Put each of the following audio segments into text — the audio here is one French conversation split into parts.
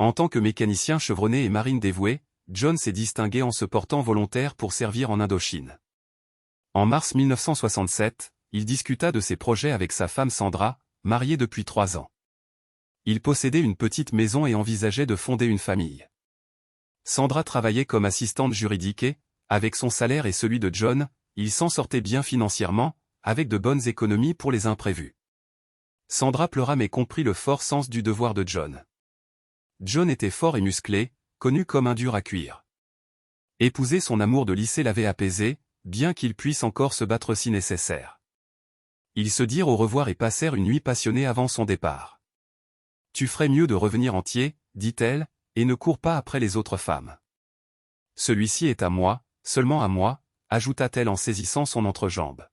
En tant que mécanicien chevronné et marine dévoué, John s'est distingué en se portant volontaire pour servir en Indochine. En mars 1967, il discuta de ses projets avec sa femme Sandra, mariée depuis 3 ans. Il possédait une petite maison et envisageait de fonder une famille. Sandra travaillait comme assistante juridique et, avec son salaire et celui de John, il s'en sortait bien financièrement, avec de bonnes économies pour les imprévus. Sandra pleura mais comprit le fort sens du devoir de John. John était fort et musclé, connu comme un dur à cuire. Épouser son amour de lycée l'avait apaisé, bien qu'il puisse encore se battre si nécessaire. Ils se dirent au revoir et passèrent une nuit passionnée avant son départ. « Tu ferais mieux de revenir entier, dit-elle, et ne cours pas après les autres femmes. Celui-ci est à moi, seulement à moi, ajouta-t-elle en saisissant son entrejambe.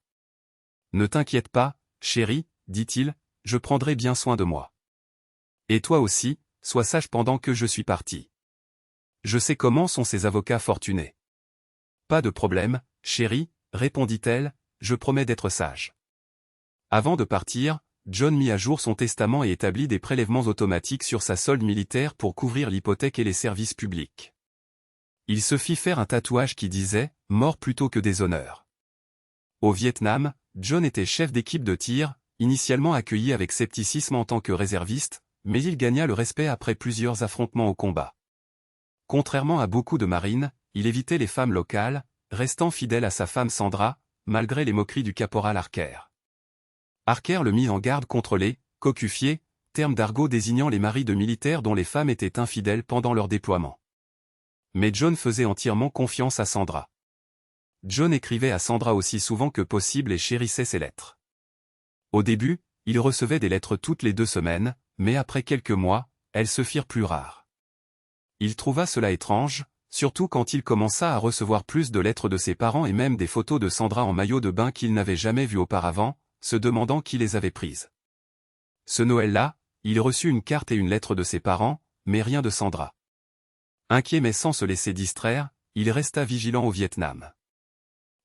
Ne t'inquiète pas, chérie, dit-il, je prendrai bien soin de moi. Et toi aussi, sois sage pendant que je suis parti. Je sais comment sont ces avocats fortunés. Pas de problème, chérie, répondit-elle, je promets d'être sage. Avant de partir, John mit à jour son testament et établit des prélèvements automatiques sur sa solde militaire pour couvrir l'hypothèque et les services publics. Il se fit faire un tatouage qui disait « Mort plutôt que déshonneur ». Au Vietnam, John était chef d'équipe de tir, initialement accueilli avec scepticisme en tant que réserviste, mais il gagna le respect après plusieurs affrontements au combat. Contrairement à beaucoup de marines, il évitait les femmes locales, restant fidèle à sa femme Sandra, malgré les moqueries du caporal Harker. Harker le mit en garde contre les « cocufiers », terme d'argot désignant les maris de militaires dont les femmes étaient infidèles pendant leur déploiement. Mais John faisait entièrement confiance à Sandra. John écrivait à Sandra aussi souvent que possible et chérissait ses lettres. Au début, il recevait des lettres toutes les 2 semaines, mais après quelques mois, elles se firent plus rares. Il trouva cela étrange, surtout quand il commença à recevoir plus de lettres de ses parents et même des photos de Sandra en maillot de bain qu'il n'avait jamais vues auparavant, se demandant qui les avait prises. Ce Noël-là, il reçut une carte et une lettre de ses parents, mais rien de Sandra. Inquiet mais sans se laisser distraire, il resta vigilant au Vietnam.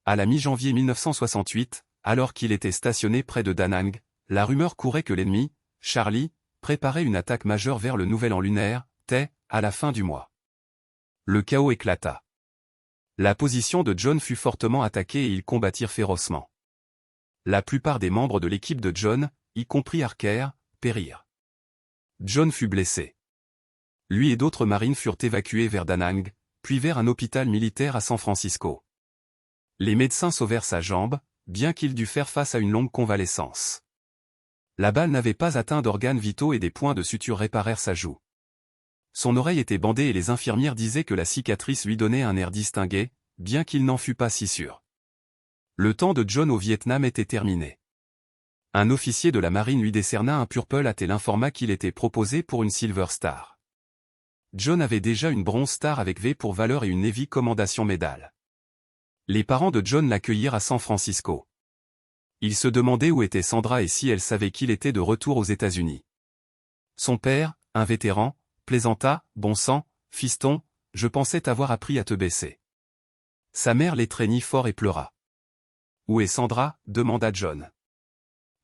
À la mi-janvier 1968, alors qu'il était stationné près de Da Nang, la rumeur courait que l'ennemi, Charlie, préparait une attaque majeure vers le nouvel an lunaire, Tay, à la fin du mois. Le chaos éclata. La position de John fut fortement attaquée et ils combattirent férocement. La plupart des membres de l'équipe de John, y compris Harker, périrent. John fut blessé. Lui et d'autres marines furent évacués vers Da Nang, puis vers un hôpital militaire à San Francisco. Les médecins sauvèrent sa jambe, bien qu'il dût faire face à une longue convalescence. La balle n'avait pas atteint d'organes vitaux et des points de suture réparèrent sa joue. Son oreille était bandée et les infirmières disaient que la cicatrice lui donnait un air distingué, bien qu'il n'en fût pas si sûr. Le temps de John au Vietnam était terminé. Un officier de la marine lui décerna un Purple Hat et l'informa qu'il était proposé pour une Silver Star. John avait déjà une Bronze Star avec V pour valeur et une Navy Commendation Medal. Les parents de John l'accueillirent à San Francisco. Il se demandait où était Sandra et si elle savait qu'il était de retour aux États-Unis. Son père, un vétéran, plaisanta, « Bon sang, fiston, je pensais t'avoir appris à te baisser. » Sa mère l'étreignit fort et pleura. « Où est Sandra ?» demanda John.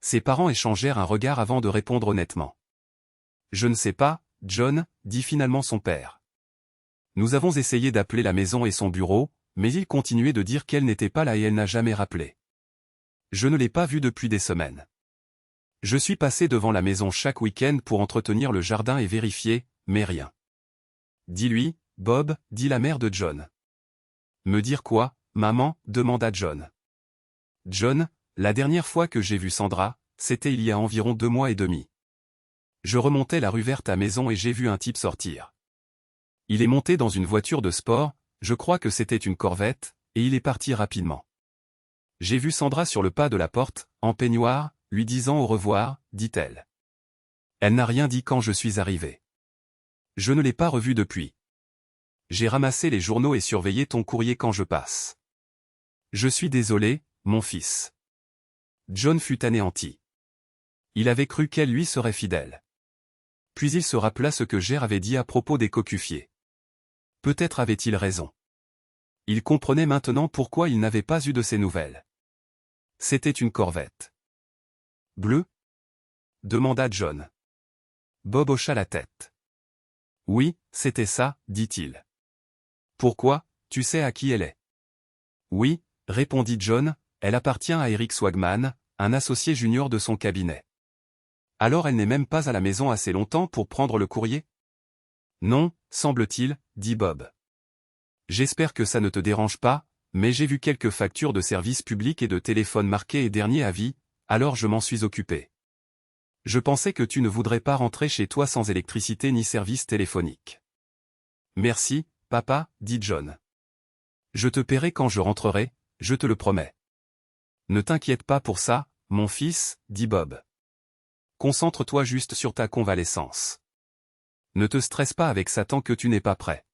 Ses parents échangèrent un regard avant de répondre honnêtement. « Je ne sais pas, John, » dit finalement son père. « Nous avons essayé d'appeler la maison et son bureau, mais il continuait de dire qu'elle n'était pas là et elle n'a jamais rappelé. Je ne l'ai pas vue depuis des semaines. Je suis passé devant la maison chaque week-end pour entretenir le jardin et vérifier, mais rien. »« Dis-lui, Bob, » dit la mère de John. « Me dire quoi, maman ?» demanda John. « John, la dernière fois que j'ai vu Sandra, c'était il y a environ 2 mois et demi. Je remontais la rue verte à maison et j'ai vu un type sortir. Il est monté dans une voiture de sport, je crois que c'était une Corvette, et il est parti rapidement. J'ai vu Sandra sur le pas de la porte, en peignoir, lui disant au revoir, dit-elle. Elle n'a rien dit quand je suis arrivé. Je ne l'ai pas revue depuis. J'ai ramassé les journaux et surveillé ton courrier quand je passe. Je suis désolé, mon fils. John fut anéanti. Il avait cru qu'elle lui serait fidèle. Puis il se rappela ce que Ger avait dit à propos des cocufiers. Peut-être avait-il raison. Il comprenait maintenant pourquoi il n'avait pas eu de ses nouvelles. C'était une Corvette. Bleue ? Demanda John. Bob hocha la tête. Oui, c'était ça, dit-il. Pourquoi, tu sais à qui elle est? Oui, répondit John, elle appartient à Eric Swagman, un associé junior de son cabinet. Alors elle n'est même pas à la maison assez longtemps pour prendre le courrier? Non, semble-t-il, dit Bob. J'espère que ça ne te dérange pas, mais j'ai vu quelques factures de services publics et de téléphone marquées et dernier avis, alors je m'en suis occupé. Je pensais que tu ne voudrais pas rentrer chez toi sans électricité ni service téléphonique. Merci, papa, dit John. Je te paierai quand je rentrerai, je te le promets. Ne t'inquiète pas pour ça, mon fils, dit Bob. Concentre-toi juste sur ta convalescence. Ne te stresse pas avec ça tant que tu n'es pas prêt.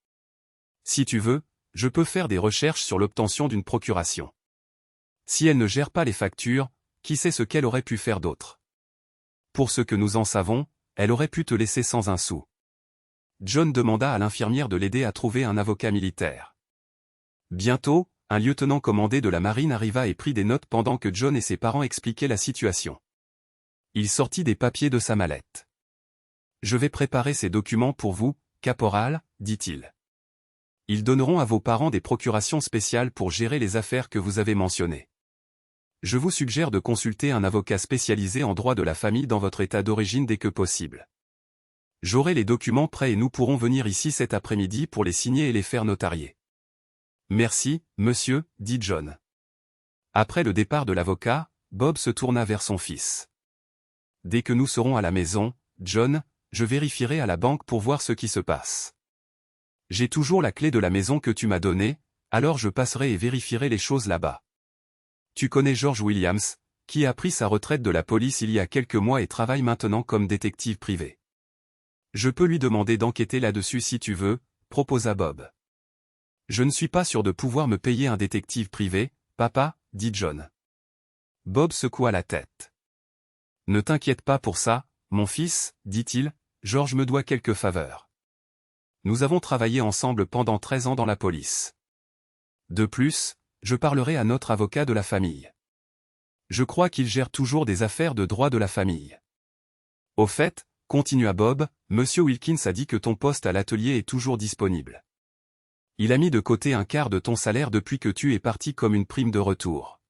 Si tu veux, je peux faire des recherches sur l'obtention d'une procuration. Si elle ne gère pas les factures, qui sait ce qu'elle aurait pu faire d'autre? Pour ce que nous en savons, elle aurait pu te laisser sans un sou. John demanda à l'infirmière de l'aider à trouver un avocat militaire. Bientôt, un lieutenant commandé de la marine arriva et prit des notes pendant que John et ses parents expliquaient la situation. Il sortit des papiers de sa mallette. « Je vais préparer ces documents pour vous, caporal, dit-il. Ils donneront à vos parents des procurations spéciales pour gérer les affaires que vous avez mentionnées. Je vous suggère de consulter un avocat spécialisé en droit de la famille dans votre état d'origine dès que possible. J'aurai les documents prêts et nous pourrons venir ici cet après-midi pour les signer et les faire notarier. » Merci, monsieur, dit John. Après le départ de l'avocat, Bob se tourna vers son fils. Dès que nous serons à la maison, John, je vérifierai à la banque pour voir ce qui se passe. J'ai toujours la clé de la maison que tu m'as donnée, alors je passerai et vérifierai les choses là-bas. Tu connais George Williams, qui a pris sa retraite de la police il y a quelques mois et travaille maintenant comme détective privé. Je peux lui demander d'enquêter là-dessus si tu veux, proposa Bob. Je ne suis pas sûr de pouvoir me payer un détective privé, papa, dit John. Bob secoua la tête. Ne t'inquiète pas pour ça, mon fils, dit-il, George me doit quelques faveurs. Nous avons travaillé ensemble pendant 13 ans dans la police. De plus, je parlerai à notre avocat de la famille. Je crois qu'il gère toujours des affaires de droit de la famille. Au fait, continua Bob, Monsieur Wilkins a dit que ton poste à l'atelier est toujours disponible. Il a mis de côté un quart de ton salaire depuis que tu es parti comme une prime de retour.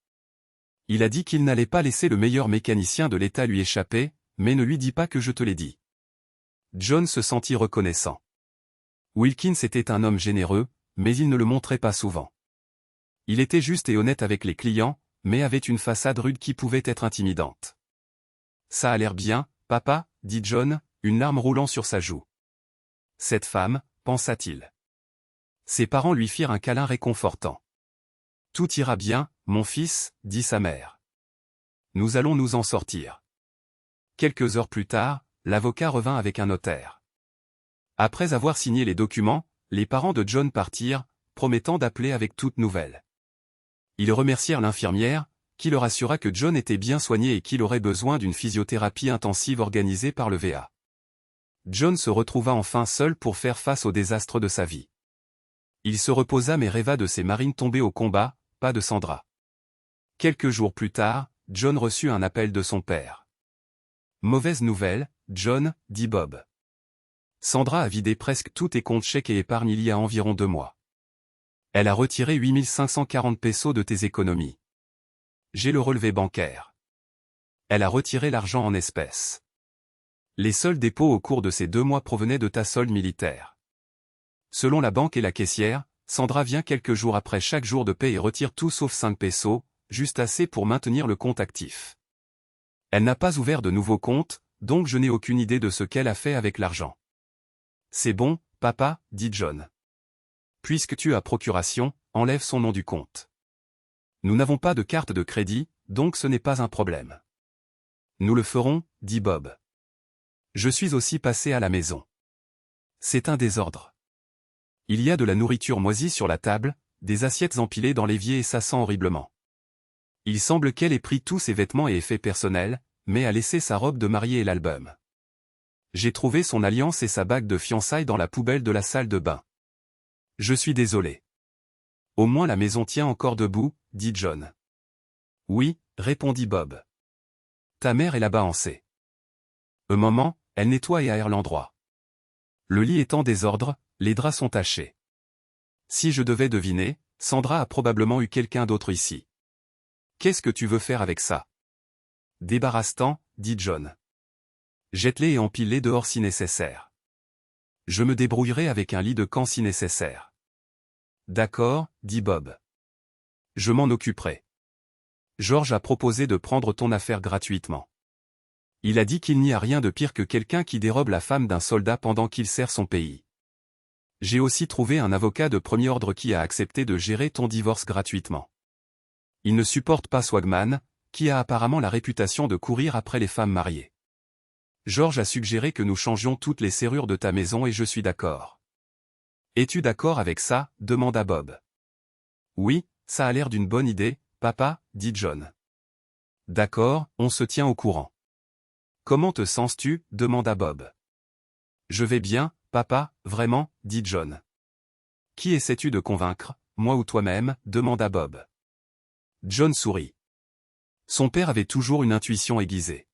Il a dit qu'il n'allait pas laisser le meilleur mécanicien de l'État lui échapper, mais ne lui dis pas que je te l'ai dit. John se sentit reconnaissant. Wilkins était un homme généreux, mais il ne le montrait pas souvent. Il était juste et honnête avec les clients, mais avait une façade rude qui pouvait être intimidante. Ça a l'air bien, papa, dit John, une larme roulant sur sa joue. Cette femme, pensa-t-il. Ses parents lui firent un câlin réconfortant. Tout ira bien, mon fils, dit sa mère. Nous allons nous en sortir. Quelques heures plus tard, l'avocat revint avec un notaire. Après avoir signé les documents, les parents de John partirent, promettant d'appeler avec toute nouvelle. Ils remercièrent l'infirmière, qui leur assura que John était bien soigné et qu'il aurait besoin d'une physiothérapie intensive organisée par le VA. John se retrouva enfin seul pour faire face au désastre de sa vie. Il se reposa mais rêva de ses marines tombées au combat, pas de Sandra. Quelques jours plus tard, John reçut un appel de son père. « Mauvaise nouvelle, John, dit Bob. Sandra a vidé presque tous tes comptes chèques et épargnes il y a environ 2 mois. Elle a retiré 8540 pesos de tes économies. J'ai le relevé bancaire. Elle a retiré l'argent en espèces. Les seuls dépôts au cours de ces 2 mois provenaient de ta solde militaire. Selon la banque et la caissière, Sandra vient quelques jours après chaque jour de paie et retire tout sauf 5 pesos, juste assez pour maintenir le compte actif. Elle n'a pas ouvert de nouveaux comptes, donc je n'ai aucune idée de ce qu'elle a fait avec l'argent. C'est bon, papa, dit John. Puisque tu as procuration, enlève son nom du compte. Nous n'avons pas de carte de crédit, donc ce n'est pas un problème. Nous le ferons, dit Bob. Je suis aussi passé à la maison. C'est un désordre. Il y a de la nourriture moisie sur la table, des assiettes empilées dans l'évier et ça sent horriblement. Il semble qu'elle ait pris tous ses vêtements et effets personnels, mais a laissé sa robe de mariée et l'album. J'ai trouvé son alliance et sa bague de fiançailles dans la poubelle de la salle de bain. Je suis désolé. Au moins la maison tient encore debout, dit John. Oui, répondit Bob. Ta mère est là-bas en C. Un moment, elle nettoie et aère l'endroit. Le lit est en désordre, les draps sont tachés. Si je devais deviner, Sandra a probablement eu quelqu'un d'autre ici. Qu'est-ce que tu veux faire avec ça? Débarrasse-t'en, dit John. Jette-les et empile-les dehors si nécessaire. Je me débrouillerai avec un lit de camp si nécessaire. D'accord, dit Bob. Je m'en occuperai. George a proposé de prendre ton affaire gratuitement. Il a dit qu'il n'y a rien de pire que quelqu'un qui dérobe la femme d'un soldat pendant qu'il sert son pays. J'ai aussi trouvé un avocat de premier ordre qui a accepté de gérer ton divorce gratuitement. Il ne supporte pas Swagman, qui a apparemment la réputation de courir après les femmes mariées. George a suggéré que nous changions toutes les serrures de ta maison et je suis d'accord. Es-tu d'accord avec ça? Demanda Bob. Oui, ça a l'air d'une bonne idée, papa, dit John. D'accord, on se tient au courant. Comment te sens-tu? Demanda Bob. Je vais bien, papa, vraiment, dit John. Qui essaies-tu de convaincre, moi ou toi-même? Demanda Bob. John sourit. Son père avait toujours une intuition aiguisée.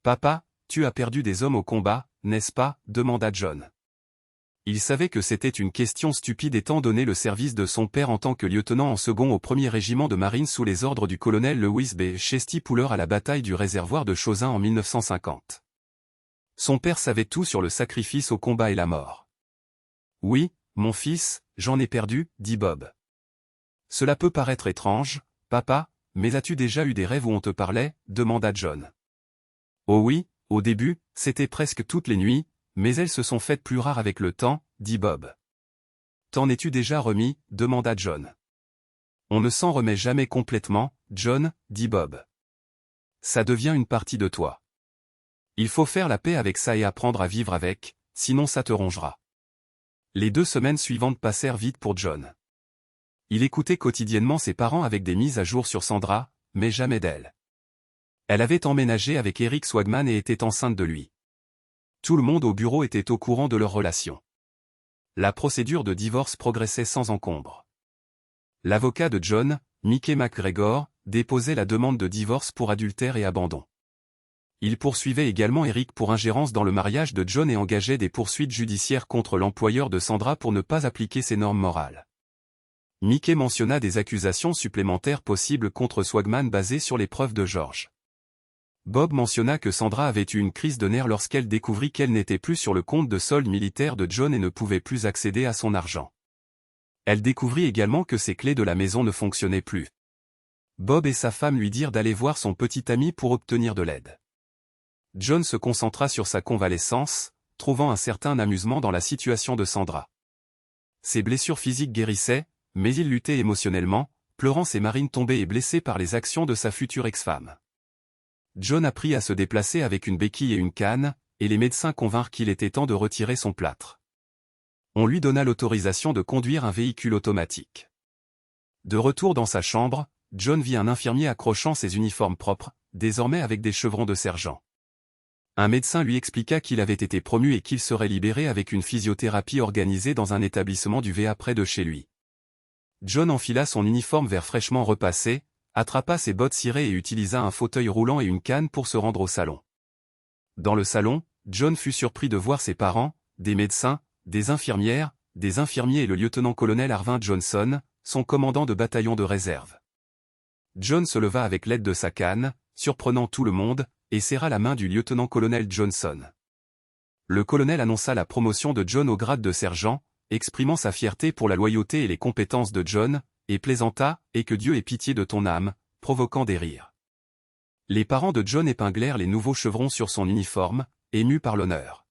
Papa, tu as perdu des hommes au combat, n'est-ce pas? Demanda John. Il savait que c'était une question stupide étant donné le service de son père en tant que lieutenant en second au 1er régiment de marine sous les ordres du colonel Lewis B. Chesty Puller à la bataille du réservoir de Chauzin en 1950. Son père savait tout sur le sacrifice au combat et la mort. Oui, mon fils, j'en ai perdu, dit Bob. Cela peut paraître étrange, papa, mais as-tu déjà eu des rêves où on te parlait? Demanda John. Oh oui, au début, c'était presque toutes les nuits, mais elles se sont faites plus rares avec le temps, dit Bob. T'en es-tu déjà remis? Demanda John. On ne s'en remet jamais complètement, John, dit Bob. Ça devient une partie de toi. Il faut faire la paix avec ça et apprendre à vivre avec, sinon ça te rongera. Les 2 semaines suivantes passèrent vite pour John. Il écoutait quotidiennement ses parents avec des mises à jour sur Sandra, mais jamais d'elle. Elle avait emménagé avec Eric Swagman et était enceinte de lui. Tout le monde au bureau était au courant de leur relation. La procédure de divorce progressait sans encombre. L'avocat de John, Mickey McGregor, déposait la demande de divorce pour adultère et abandon. Il poursuivait également Eric pour ingérence dans le mariage de John et engageait des poursuites judiciaires contre l'employeur de Sandra pour ne pas appliquer ses normes morales. Mickey mentionna des accusations supplémentaires possibles contre Swagman basées sur les preuves de George. Bob mentionna que Sandra avait eu une crise de nerfs lorsqu'elle découvrit qu'elle n'était plus sur le compte de solde militaire de John et ne pouvait plus accéder à son argent. Elle découvrit également que ses clés de la maison ne fonctionnaient plus. Bob et sa femme lui dirent d'aller voir son petit ami pour obtenir de l'aide. John se concentra sur sa convalescence, trouvant un certain amusement dans la situation de Sandra. Ses blessures physiques guérissaient, mais il luttait émotionnellement, pleurant ses marines tombées et blessées par les actions de sa future ex-femme. John apprit à se déplacer avec une béquille et une canne, et les médecins convinrent qu'il était temps de retirer son plâtre. On lui donna l'autorisation de conduire un véhicule automatique. De retour dans sa chambre, John vit un infirmier accrochant ses uniformes propres, désormais avec des chevrons de sergent. Un médecin lui expliqua qu'il avait été promu et qu'il serait libéré avec une physiothérapie organisée dans un établissement du VA près de chez lui. John enfila son uniforme vert fraîchement repassé, attrapa ses bottes cirées et utilisa un fauteuil roulant et une canne pour se rendre au salon. Dans le salon, John fut surpris de voir ses parents, des médecins, des infirmières, des infirmiers et le lieutenant-colonel Arvin Johnson, son commandant de bataillon de réserve. John se leva avec l'aide de sa canne, surprenant tout le monde, et serra la main du lieutenant-colonel Johnson. Le colonel annonça la promotion de John au grade de sergent, exprimant sa fierté pour la loyauté et les compétences de John, et plaisanta, et que Dieu ait pitié de ton âme, provoquant des rires. Les parents de John épinglèrent les nouveaux chevrons sur son uniforme, émus par l'honneur.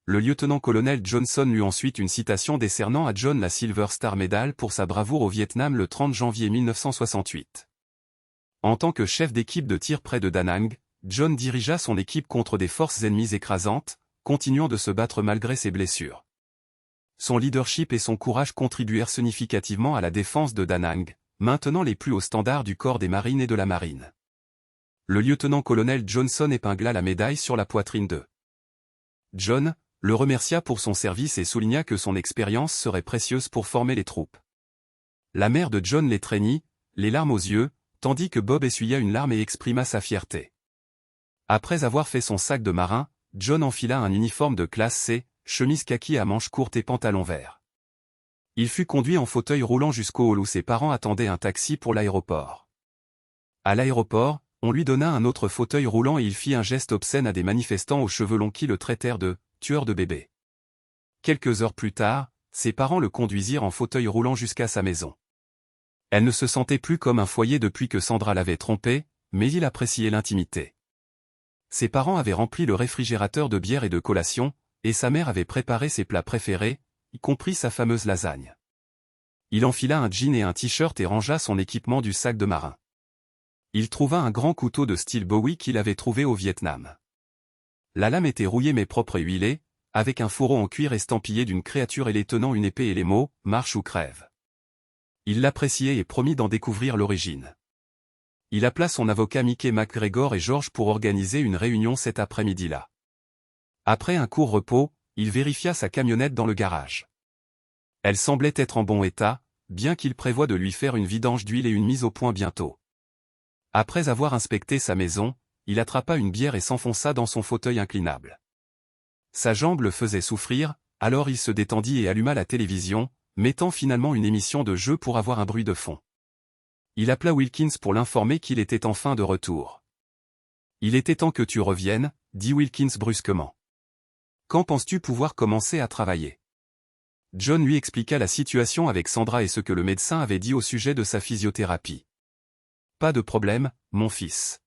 Le lieutenant-colonel Johnson lut ensuite une citation décernant à John la Silver Star Medal pour sa bravoure au Vietnam le 30 janvier 1968. En tant que chef d'équipe de tir près de Da Nang, John dirigea son équipe contre des forces ennemies écrasantes, continuant de se battre malgré ses blessures. Son leadership et son courage contribuèrent significativement à la défense de Da Nang, maintenant les plus hauts standards du corps des marines et de la marine. Le lieutenant-colonel Johnson épingla la médaille sur la poitrine de John, le remercia pour son service et souligna que son expérience serait précieuse pour former les troupes. La mère de John l'étreignit, les larmes aux yeux, tandis que Bob essuya une larme et exprima sa fierté. Après avoir fait son sac de marin, John enfila un uniforme de classe C, chemise kaki à manches courtes et pantalon vert. Il fut conduit en fauteuil roulant jusqu'au hall où ses parents attendaient un taxi pour l'aéroport. À l'aéroport, on lui donna un autre fauteuil roulant et il fit un geste obscène à des manifestants aux cheveux longs qui le traitèrent de « tueur de bébés ». Quelques heures plus tard, ses parents le conduisirent en fauteuil roulant jusqu'à sa maison. Elle ne se sentait plus comme un foyer depuis que Sandra l'avait trompé, mais il appréciait l'intimité. Ses parents avaient rempli le réfrigérateur de bière et de collations, et sa mère avait préparé ses plats préférés, y compris sa fameuse lasagne. Il enfila un jean et un t-shirt et rangea son équipement du sac de marin. Il trouva un grand couteau de style Bowie qu'il avait trouvé au Vietnam. La lame était rouillée mais propre et huilée, avec un fourreau en cuir estampillé d'une créature et les tenant une épée et les mots « marche ou crève ». Il l'appréciait et promit d'en découvrir l'origine. Il appela son avocat Mickey McGregor et George pour organiser une réunion cet après-midi-là. Après un court repos, il vérifia sa camionnette dans le garage. Elle semblait être en bon état, bien qu'il prévoie de lui faire une vidange d'huile et une mise au point bientôt. Après avoir inspecté sa maison, il attrapa une bière et s'enfonça dans son fauteuil inclinable. Sa jambe le faisait souffrir, alors il se détendit et alluma la télévision, mettant finalement une émission de jeu pour avoir un bruit de fond. Il appela Wilkins pour l'informer qu'il était enfin de retour. « Il était temps que tu reviennes », dit Wilkins brusquement. « Quand penses-tu pouvoir commencer à travailler ?» John lui expliqua la situation avec Sandra et ce que le médecin avait dit au sujet de sa physiothérapie. « Pas de problème, mon fils.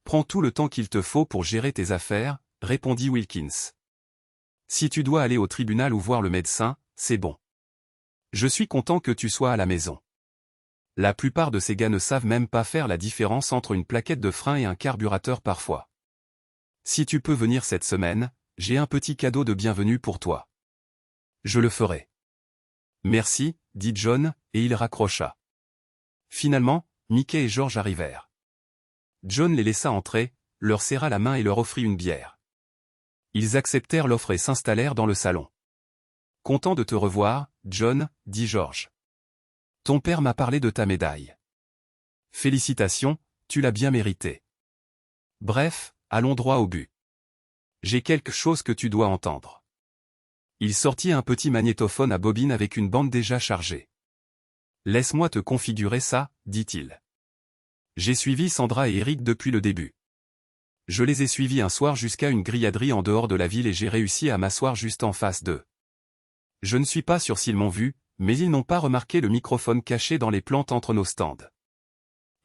Prends tout le temps qu'il te faut pour gérer tes affaires, » répondit Wilkins. « Si tu dois aller au tribunal ou voir le médecin, c'est bon. Je suis content que tu sois à la maison. La plupart de ces gars ne savent même pas faire la différence entre une plaquette de frein et un carburateur parfois. Si tu peux venir cette semaine, j'ai un petit cadeau de bienvenue pour toi. Je le ferai. » Merci, dit John, et il raccrocha. Finalement, Mickey et George arrivèrent. John les laissa entrer, leur serra la main et leur offrit une bière. Ils acceptèrent l'offre et s'installèrent dans le salon. « Content de te revoir, John, dit George. Ton père m'a parlé de ta médaille. Félicitations, tu l'as bien méritée. Bref, allons droit au but. J'ai quelque chose que tu dois entendre. » Il sortit un petit magnétophone à bobine avec une bande déjà chargée. « Laisse-moi te configurer ça, dit-il. J'ai suivi Sandra et Eric depuis le début. Je les ai suivis un soir jusqu'à une grilladerie en dehors de la ville et j'ai réussi à m'asseoir juste en face d'eux. Je ne suis pas sûr s'ils m'ont vu, mais ils n'ont pas remarqué le microphone caché dans les plantes entre nos stands.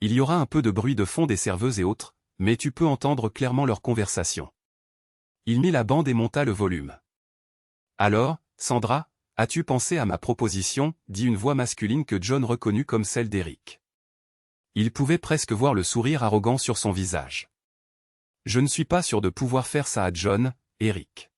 Il y aura un peu de bruit de fond des serveuses et autres, mais tu peux entendre clairement leur conversation. » Il mit la bande et monta le volume. « Alors, Sandra, as-tu pensé à ma proposition » dit une voix masculine que John reconnut comme celle d'Eric. Il pouvait presque voir le sourire arrogant sur son visage. « Je ne suis pas sûr de pouvoir faire ça à John, Eric.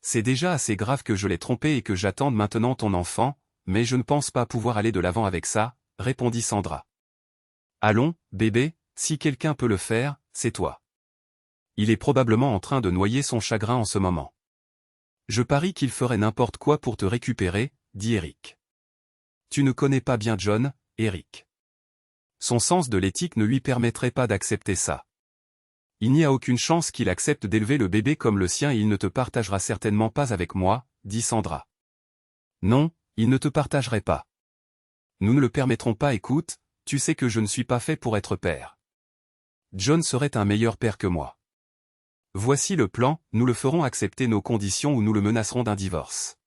C'est déjà assez grave que je l'ai trompé et que j'attende maintenant ton enfant, mais je ne pense pas pouvoir aller de l'avant avec ça, » répondit Sandra. « Allons, bébé, si quelqu'un peut le faire, c'est toi. Il est probablement en train de noyer son chagrin en ce moment. Je parie qu'il ferait n'importe quoi pour te récupérer, » dit Eric. « Tu ne connais pas bien John, Eric. Son sens de l'éthique ne lui permettrait pas d'accepter ça. Il n'y a aucune chance qu'il accepte d'élever le bébé comme le sien et il ne te partagera certainement pas avec moi, » dit Sandra. « Non, il ne te partagerait pas. Nous ne le permettrons pas. Écoute, tu sais que je ne suis pas fait pour être père. John serait un meilleur père que moi. Voici le plan, nous le ferons accepter nos conditions ou nous le menacerons d'un divorce.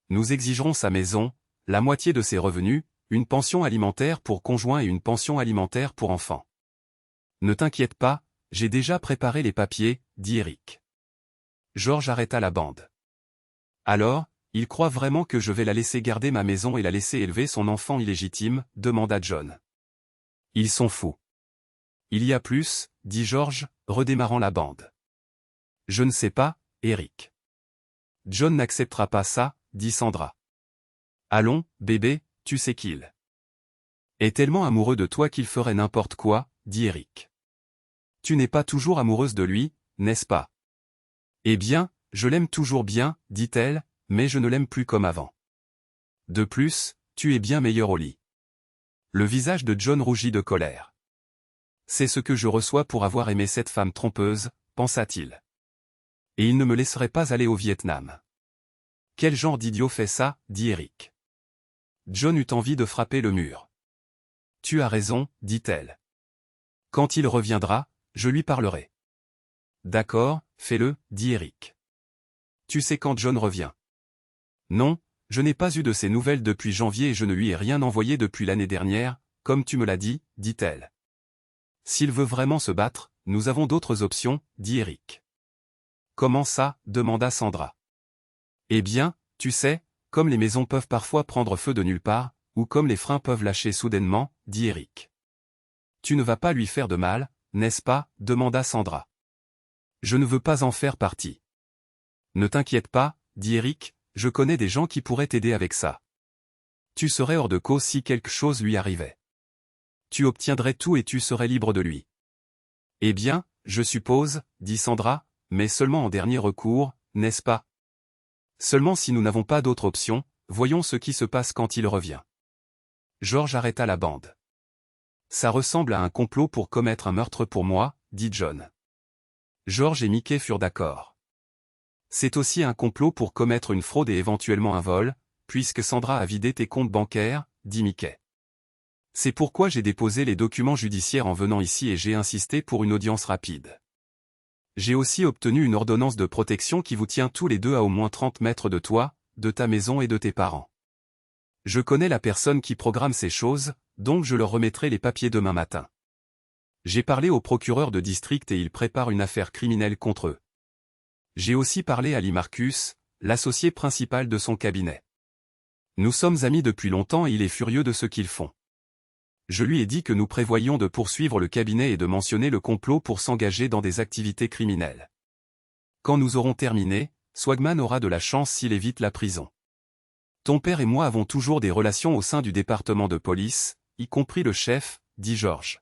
Nous exigerons sa maison, la moitié de ses revenus, une pension alimentaire pour conjoint et une pension alimentaire pour enfant. Ne t'inquiète pas, j'ai déjà préparé les papiers, dit Eric. George arrêta la bande. Alors, il croit vraiment que je vais la laisser garder ma maison et la laisser élever son enfant illégitime, demanda John. Ils sont fous. Il y a plus, dit George, redémarrant la bande. Je ne sais pas, Eric. John n'acceptera pas ça, dit Sandra. Allons, bébé, tu sais qu'il est tellement amoureux de toi qu'il ferait n'importe quoi, dit Eric. Tu n'es pas toujours amoureuse de lui, n'est-ce pas? Eh bien, je l'aime toujours bien, dit-elle, mais je ne l'aime plus comme avant. De plus, tu es bien meilleur au lit. Le visage de John rougit de colère. C'est ce que je reçois pour avoir aimé cette femme trompeuse, pensa-t-il. Et il ne me laisserait pas aller au Vietnam. Quel genre d'idiot fait ça, dit Eric. John eut envie de frapper le mur. Tu as raison, dit-elle. Quand il reviendra, je lui parlerai. D'accord, fais-le, dit Eric. Tu sais quand John revient? Non, je n'ai pas eu de ses nouvelles depuis janvier et je ne lui ai rien envoyé depuis l'année dernière, comme tu me l'as dit, dit-elle. S'il veut vraiment se battre, nous avons d'autres options, dit Eric. Comment ça, demanda Sandra. Eh bien, tu sais, comme les maisons peuvent parfois prendre feu de nulle part, ou comme les freins peuvent lâcher soudainement, dit Eric. Tu ne vas pas lui faire de mal, n'est-ce pas, demanda Sandra. Je ne veux pas en faire partie. Ne t'inquiète pas, dit Eric, je connais des gens qui pourraient t'aider avec ça. Tu serais hors de cause si quelque chose lui arrivait. Tu obtiendrais tout et tu serais libre de lui. Eh bien, je suppose, dit Sandra, mais seulement en dernier recours, n'est-ce pas? Seulement si nous n'avons pas d'autre option, voyons ce qui se passe quand il revient. George arrêta la bande. Ça ressemble à un complot pour commettre un meurtre pour moi, dit John. George et Mickey furent d'accord. C'est aussi un complot pour commettre une fraude et éventuellement un vol, puisque Sandra a vidé tes comptes bancaires, dit Mickey. C'est pourquoi j'ai déposé les documents judiciaires en venant ici et j'ai insisté pour une audience rapide. J'ai aussi obtenu une ordonnance de protection qui vous tient tous les deux à au moins 30 mètres de toi, de ta maison et de tes parents. Je connais la personne qui programme ces choses, donc je leur remettrai les papiers demain matin. J'ai parlé au procureur de district et il prépare une affaire criminelle contre eux. J'ai aussi parlé à Lee Marcus, l'associé principal de son cabinet. Nous sommes amis depuis longtemps et il est furieux de ce qu'ils font. Je lui ai dit que nous prévoyions de poursuivre le cabinet et de mentionner le complot pour s'engager dans des activités criminelles. Quand nous aurons terminé, Swagman aura de la chance s'il évite la prison. Ton père et moi avons toujours des relations au sein du département de police, y compris le chef, dit George.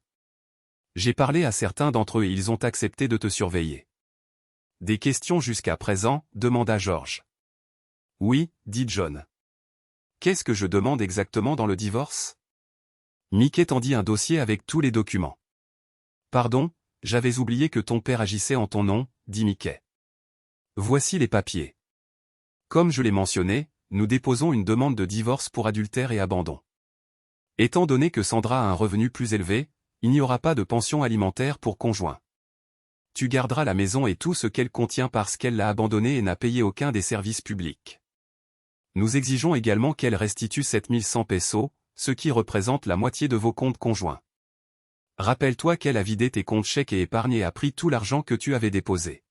J'ai parlé à certains d'entre eux et ils ont accepté de te surveiller. Des questions jusqu'à présent, demanda George. Oui, dit John. Qu'est-ce que je demande exactement dans le divorce? Mickey tendit un dossier avec tous les documents. Pardon, j'avais oublié que ton père agissait en ton nom, dit Mickey. Voici les papiers. Comme je l'ai mentionné, nous déposons une demande de divorce pour adultère et abandon. Étant donné que Sandra a un revenu plus élevé, il n'y aura pas de pension alimentaire pour conjoint. Tu garderas la maison et tout ce qu'elle contient parce qu'elle l'a abandonnée et n'a payé aucun des services publics. Nous exigeons également qu'elle restitue 7100 pesos, ce qui représente la moitié de vos comptes conjoints. Rappelle-toi qu'elle a vidé tes comptes chèques et épargne et a pris tout l'argent que tu avais déposé.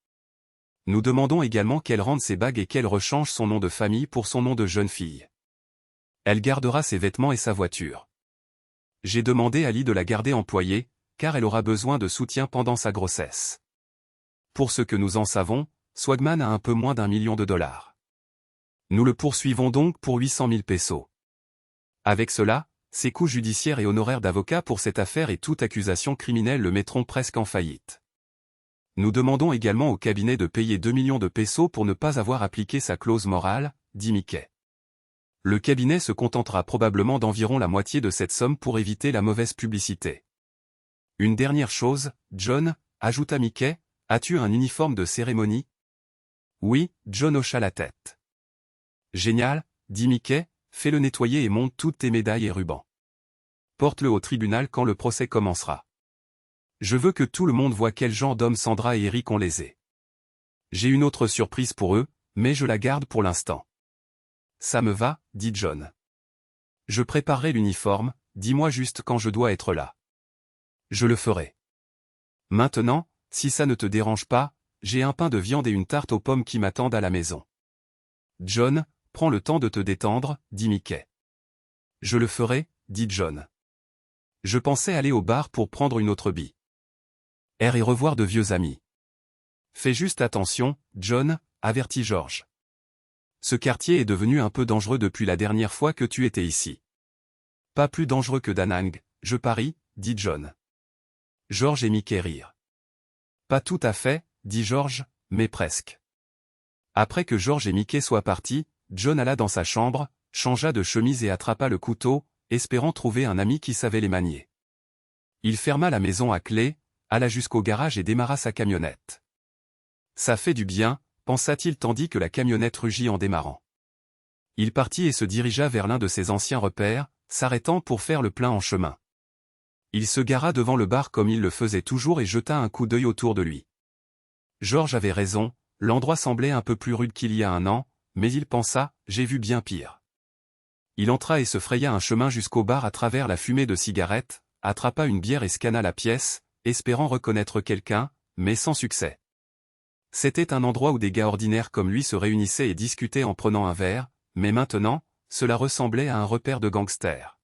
Nous demandons également qu'elle rende ses bagues et qu'elle rechange son nom de famille pour son nom de jeune fille. Elle gardera ses vêtements et sa voiture. J'ai demandé à Lee de la garder employée, car elle aura besoin de soutien pendant sa grossesse. Pour ce que nous en savons, Swagman a un peu moins d'1 million de dollars. Nous le poursuivons donc pour 800 000 pesos. Avec cela, ses coûts judiciaires et honoraires d'avocat pour cette affaire et toute accusation criminelle le mettront presque en faillite. Nous demandons également au cabinet de payer 2 millions de pesos pour ne pas avoir appliqué sa clause morale, dit Mickey. Le cabinet se contentera probablement d'environ la moitié de cette somme pour éviter la mauvaise publicité. Une dernière chose, John, ajouta Mickey, as-tu un uniforme de cérémonie? Oui, John hocha la tête. Génial, dit Mickey, fais-le nettoyer et monte toutes tes médailles et rubans. Porte-le au tribunal quand le procès commencera. Je veux que tout le monde voie quel genre d'hommes Sandra et Eric ont lésés. J'ai une autre surprise pour eux, mais je la garde pour l'instant. Ça me va, dit John. Je préparerai l'uniforme, dis-moi juste quand je dois être là. Je le ferai. Maintenant, si ça ne te dérange pas, j'ai un pain de viande et une tarte aux pommes qui m'attendent à la maison. John, prends le temps de te détendre, dit Mickey. Je le ferai, dit John. Je pensais aller au bar pour prendre une autre bille. Et revoir de vieux amis. Fais juste attention, John, avertit George. Ce quartier est devenu un peu dangereux depuis la dernière fois que tu étais ici. Pas plus dangereux que Da Nang, je parie, dit John. George et Mickey rirent. Pas tout à fait, dit George, mais presque. Après que George et Mickey soient partis, John alla dans sa chambre, changea de chemise et attrapa le couteau, espérant trouver un ami qui savait les manier. Il ferma la maison à clé, alla jusqu'au garage et démarra sa camionnette. Ça fait du bien, pensa-t-il tandis que la camionnette rugit en démarrant. Il partit et se dirigea vers l'un de ses anciens repères, s'arrêtant pour faire le plein en chemin. Il se gara devant le bar comme il le faisait toujours et jeta un coup d'œil autour de lui. George avait raison, l'endroit semblait un peu plus rude qu'il y a un an, mais il pensa, j'ai vu bien pire. Il entra et se fraya un chemin jusqu'au bar à travers la fumée de cigarettes, attrapa une bière et scana la pièce, espérant reconnaître quelqu'un, mais sans succès. C'était un endroit où des gars ordinaires comme lui se réunissaient et discutaient en prenant un verre, mais maintenant, cela ressemblait à un repère de gangsters.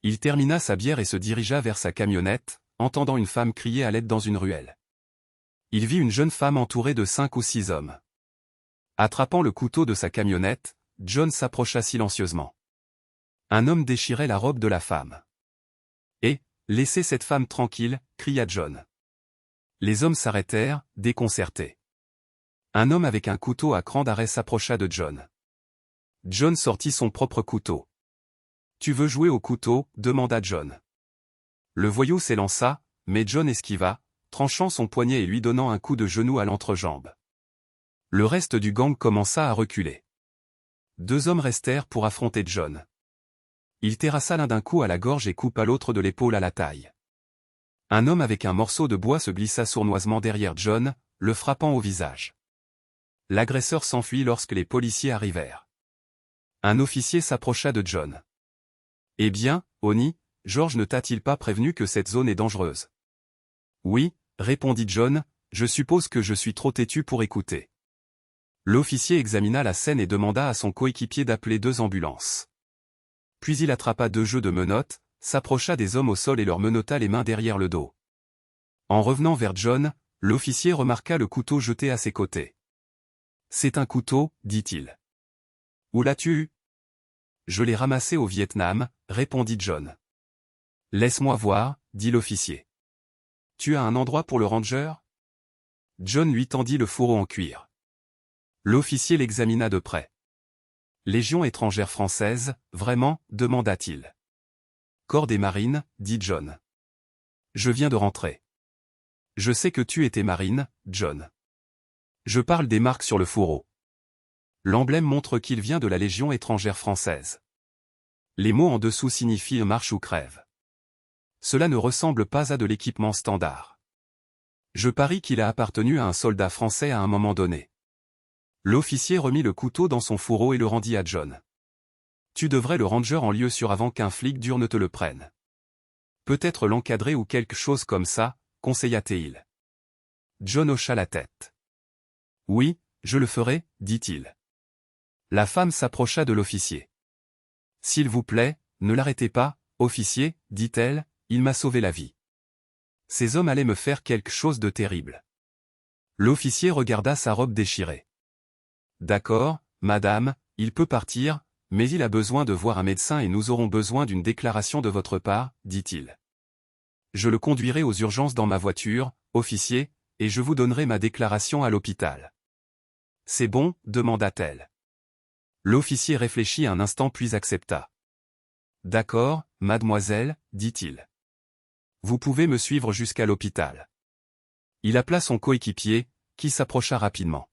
Il termina sa bière et se dirigea vers sa camionnette, entendant une femme crier à l'aide dans une ruelle. Il vit une jeune femme entourée de 5 ou 6 hommes. Attrapant le couteau de sa camionnette, John s'approcha silencieusement. Un homme déchirait la robe de la femme. « Et, laissez cette femme tranquille » cria John. Les hommes s'arrêtèrent, déconcertés. Un homme avec un couteau à cran d'arrêt s'approcha de John. John sortit son propre couteau. « Tu veux jouer au couteau » demanda John. Le voyou s'élança, mais John esquiva, tranchant son poignet et lui donnant un coup de genou à l'entrejambe. Le reste du gang commença à reculer. 2 hommes restèrent pour affronter John. Il terrassa l'un d'un coup à la gorge et coupa l'autre de l'épaule à la taille. Un homme avec un morceau de bois se glissa sournoisement derrière John, le frappant au visage. L'agresseur s'enfuit lorsque les policiers arrivèrent. Un officier s'approcha de John. « Eh bien, Oni, George ne t'a-t-il pas prévenu que cette zone est dangereuse ?» « Oui, » répondit John, « je suppose que je suis trop têtu pour écouter. » L'officier examina la scène et demanda à son coéquipier d'appeler 2 ambulances. Puis il attrapa 2 jeux de menottes, s'approcha des hommes au sol et leur menotta les mains derrière le dos. En revenant vers John, l'officier remarqua le couteau jeté à ses côtés. « C'est un couteau, dit-il. Où l'as-tu eu ? » « Je l'ai ramassé au Vietnam, » répondit John. « Laisse-moi voir, » dit l'officier. « Tu as un endroit pour le ranger ?» John lui tendit le fourreau en cuir. L'officier l'examina de près. « Légion étrangère française, vraiment ?» demanda-t-il. « Corps des marines, » dit John. « Je viens de rentrer. »« Je sais que tu étais marine, John. »« Je parle des marques sur le fourreau. » L'emblème montre qu'il vient de la Légion étrangère française. Les mots en dessous signifient « marche ou crève ». Cela ne ressemble pas à de l'équipement standard. Je parie qu'il a appartenu à un soldat français à un moment donné. L'officier remit le couteau dans son fourreau et le rendit à John. « Tu devrais le ranger en lieu sûr avant qu'un flic dur ne te le prenne. Peut-être l'encadrer ou quelque chose comme ça, conseilla-t-il. John hocha la tête. « Oui, je le ferai, dit-il. » La femme s'approcha de l'officier. « S'il vous plaît, ne l'arrêtez pas, officier, dit-elle, il m'a sauvé la vie. Ces hommes allaient me faire quelque chose de terrible. » L'officier regarda sa robe déchirée. « D'accord, madame, il peut partir, mais il a besoin de voir un médecin et nous aurons besoin d'une déclaration de votre part, dit-il. Je le conduirai aux urgences dans ma voiture, officier, et je vous donnerai ma déclaration à l'hôpital. »« C'est bon ?» demanda-t-elle. L'officier réfléchit un instant puis accepta. « D'accord, mademoiselle, dit-il. Vous pouvez me suivre jusqu'à l'hôpital. » Il appela son coéquipier, qui s'approcha rapidement.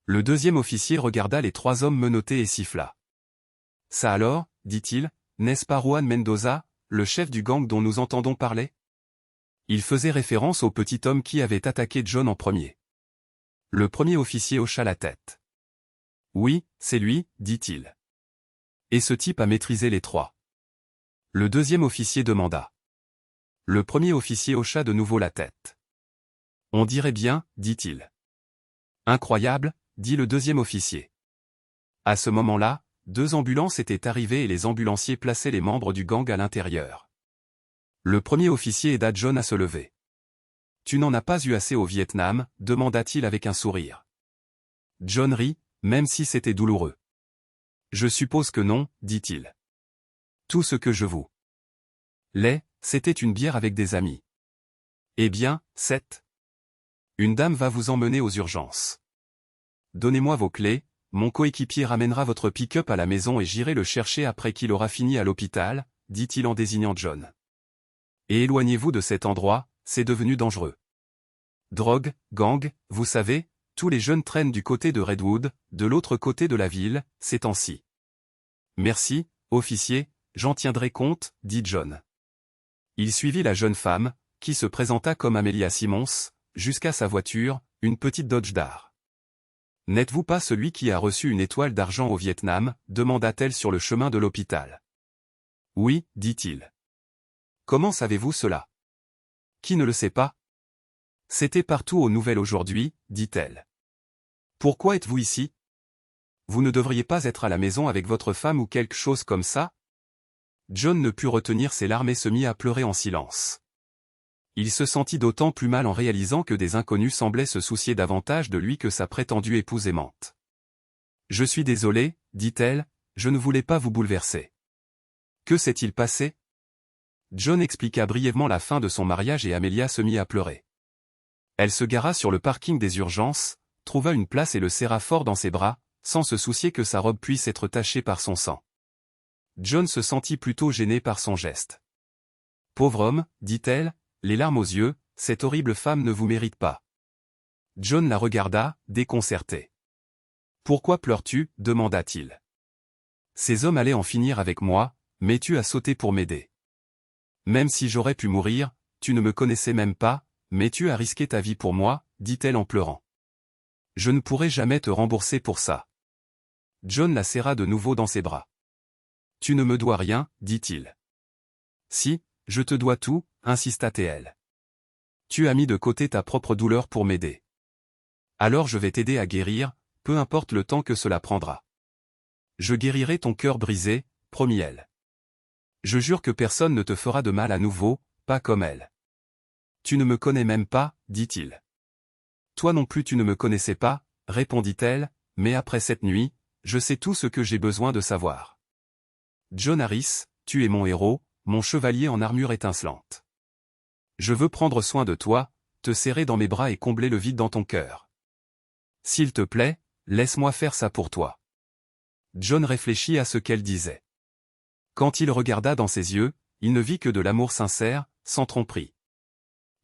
Le 2e officier regarda les 3 hommes menottés et siffla. « Ça alors, dit-il, n'est-ce pas Juan Mendoza, le chef du gang dont nous entendons parler ?» Il faisait référence au petit homme qui avait attaqué John en premier. Le 1er officier hocha la tête. « Oui, c'est lui, dit-il. Et ce type a maîtrisé les 3. » Le 2e officier demanda. Le 1er officier hocha de nouveau la tête. « On dirait bien, dit-il. »« Incroyable, » dit le 2e officier. À ce moment-là, 2 ambulances étaient arrivées et les ambulanciers plaçaient les membres du gang à l'intérieur. Le 1er officier aida John à se lever. « Tu n'en as pas eu assez au Vietnam ?» demanda-t-il avec un sourire. John rit, même si c'était douloureux. « Je suppose que non, dit-il. Tout ce que je vous c'était une bière avec des amis. » « Eh bien, une dame va vous emmener aux urgences. Donnez-moi vos clés, mon coéquipier ramènera votre pick-up à la maison et j'irai le chercher après qu'il aura fini à l'hôpital, dit-il en désignant John. Et éloignez-vous de cet endroit, c'est devenu dangereux. Drogue, gang, vous savez, Tous les jeunes traînent du côté de Redwood, de l'autre côté de la ville, ces temps-ci. Merci, officier, j'en tiendrai compte, dit John. Il suivit la jeune femme, qui se présenta comme Amelia Simmons, jusqu'à sa voiture, une petite Dodge Dart. N'êtes-vous pas celui qui a reçu une étoile d'argent au Vietnam, demanda-t-elle sur le chemin de l'hôpital. Oui, dit-il. Comment savez-vous cela? Qui ne le sait pas? C'était partout aux nouvelles aujourd'hui, dit-elle. Pourquoi êtes-vous ici? Vous ne devriez pas être à la maison avec votre femme ou quelque chose comme ça? John ne put retenir ses larmes et se mit à pleurer en silence. Il se sentit d'autant plus mal en réalisant que des inconnus semblaient se soucier davantage de lui que sa prétendue épouse aimante. Je suis désolé, dit-elle, je ne voulais pas vous bouleverser. Que s'est-il passé? John expliqua brièvement la fin de son mariage et Amelia se mit à pleurer. Elle se gara sur le parking des urgences, trouva une place et le serra fort dans ses bras, sans se soucier que sa robe puisse être tachée par son sang. John se sentit plutôt gêné par son geste. Pauvre homme, dit-elle, les larmes aux yeux, cette horrible femme ne vous mérite pas. John la regarda, déconcerté. Pourquoi pleures-tu? Demanda-t-il. Ces hommes allaient en finir avec moi, mais tu as sauté pour m'aider. Même si j'aurais pu mourir, tu ne me connaissais même pas, mais tu as risqué ta vie pour moi, dit-elle en pleurant. Je ne pourrai jamais te rembourser pour ça. John la serra de nouveau dans ses bras. Tu ne me dois rien, dit-il. Si, je te dois tout, insista-t-elle. Tu as mis de côté ta propre douleur pour m'aider. Alors je vais t'aider à guérir, peu importe le temps que cela prendra. Je guérirai ton cœur brisé, promit-elle. Je jure que personne ne te fera de mal à nouveau, pas comme elle. Tu ne me connais même pas, dit-il. Toi non plus tu ne me connaissais pas, répondit-elle, mais après cette nuit, je sais tout ce que j'ai besoin de savoir. John Harris, tu es mon héros, mon chevalier en armure étincelante. Je veux prendre soin de toi, te serrer dans mes bras et combler le vide dans ton cœur. S'il te plaît, laisse-moi faire ça pour toi. John réfléchit à ce qu'elle disait. Quand il regarda dans ses yeux, il ne vit que de l'amour sincère, sans tromperie.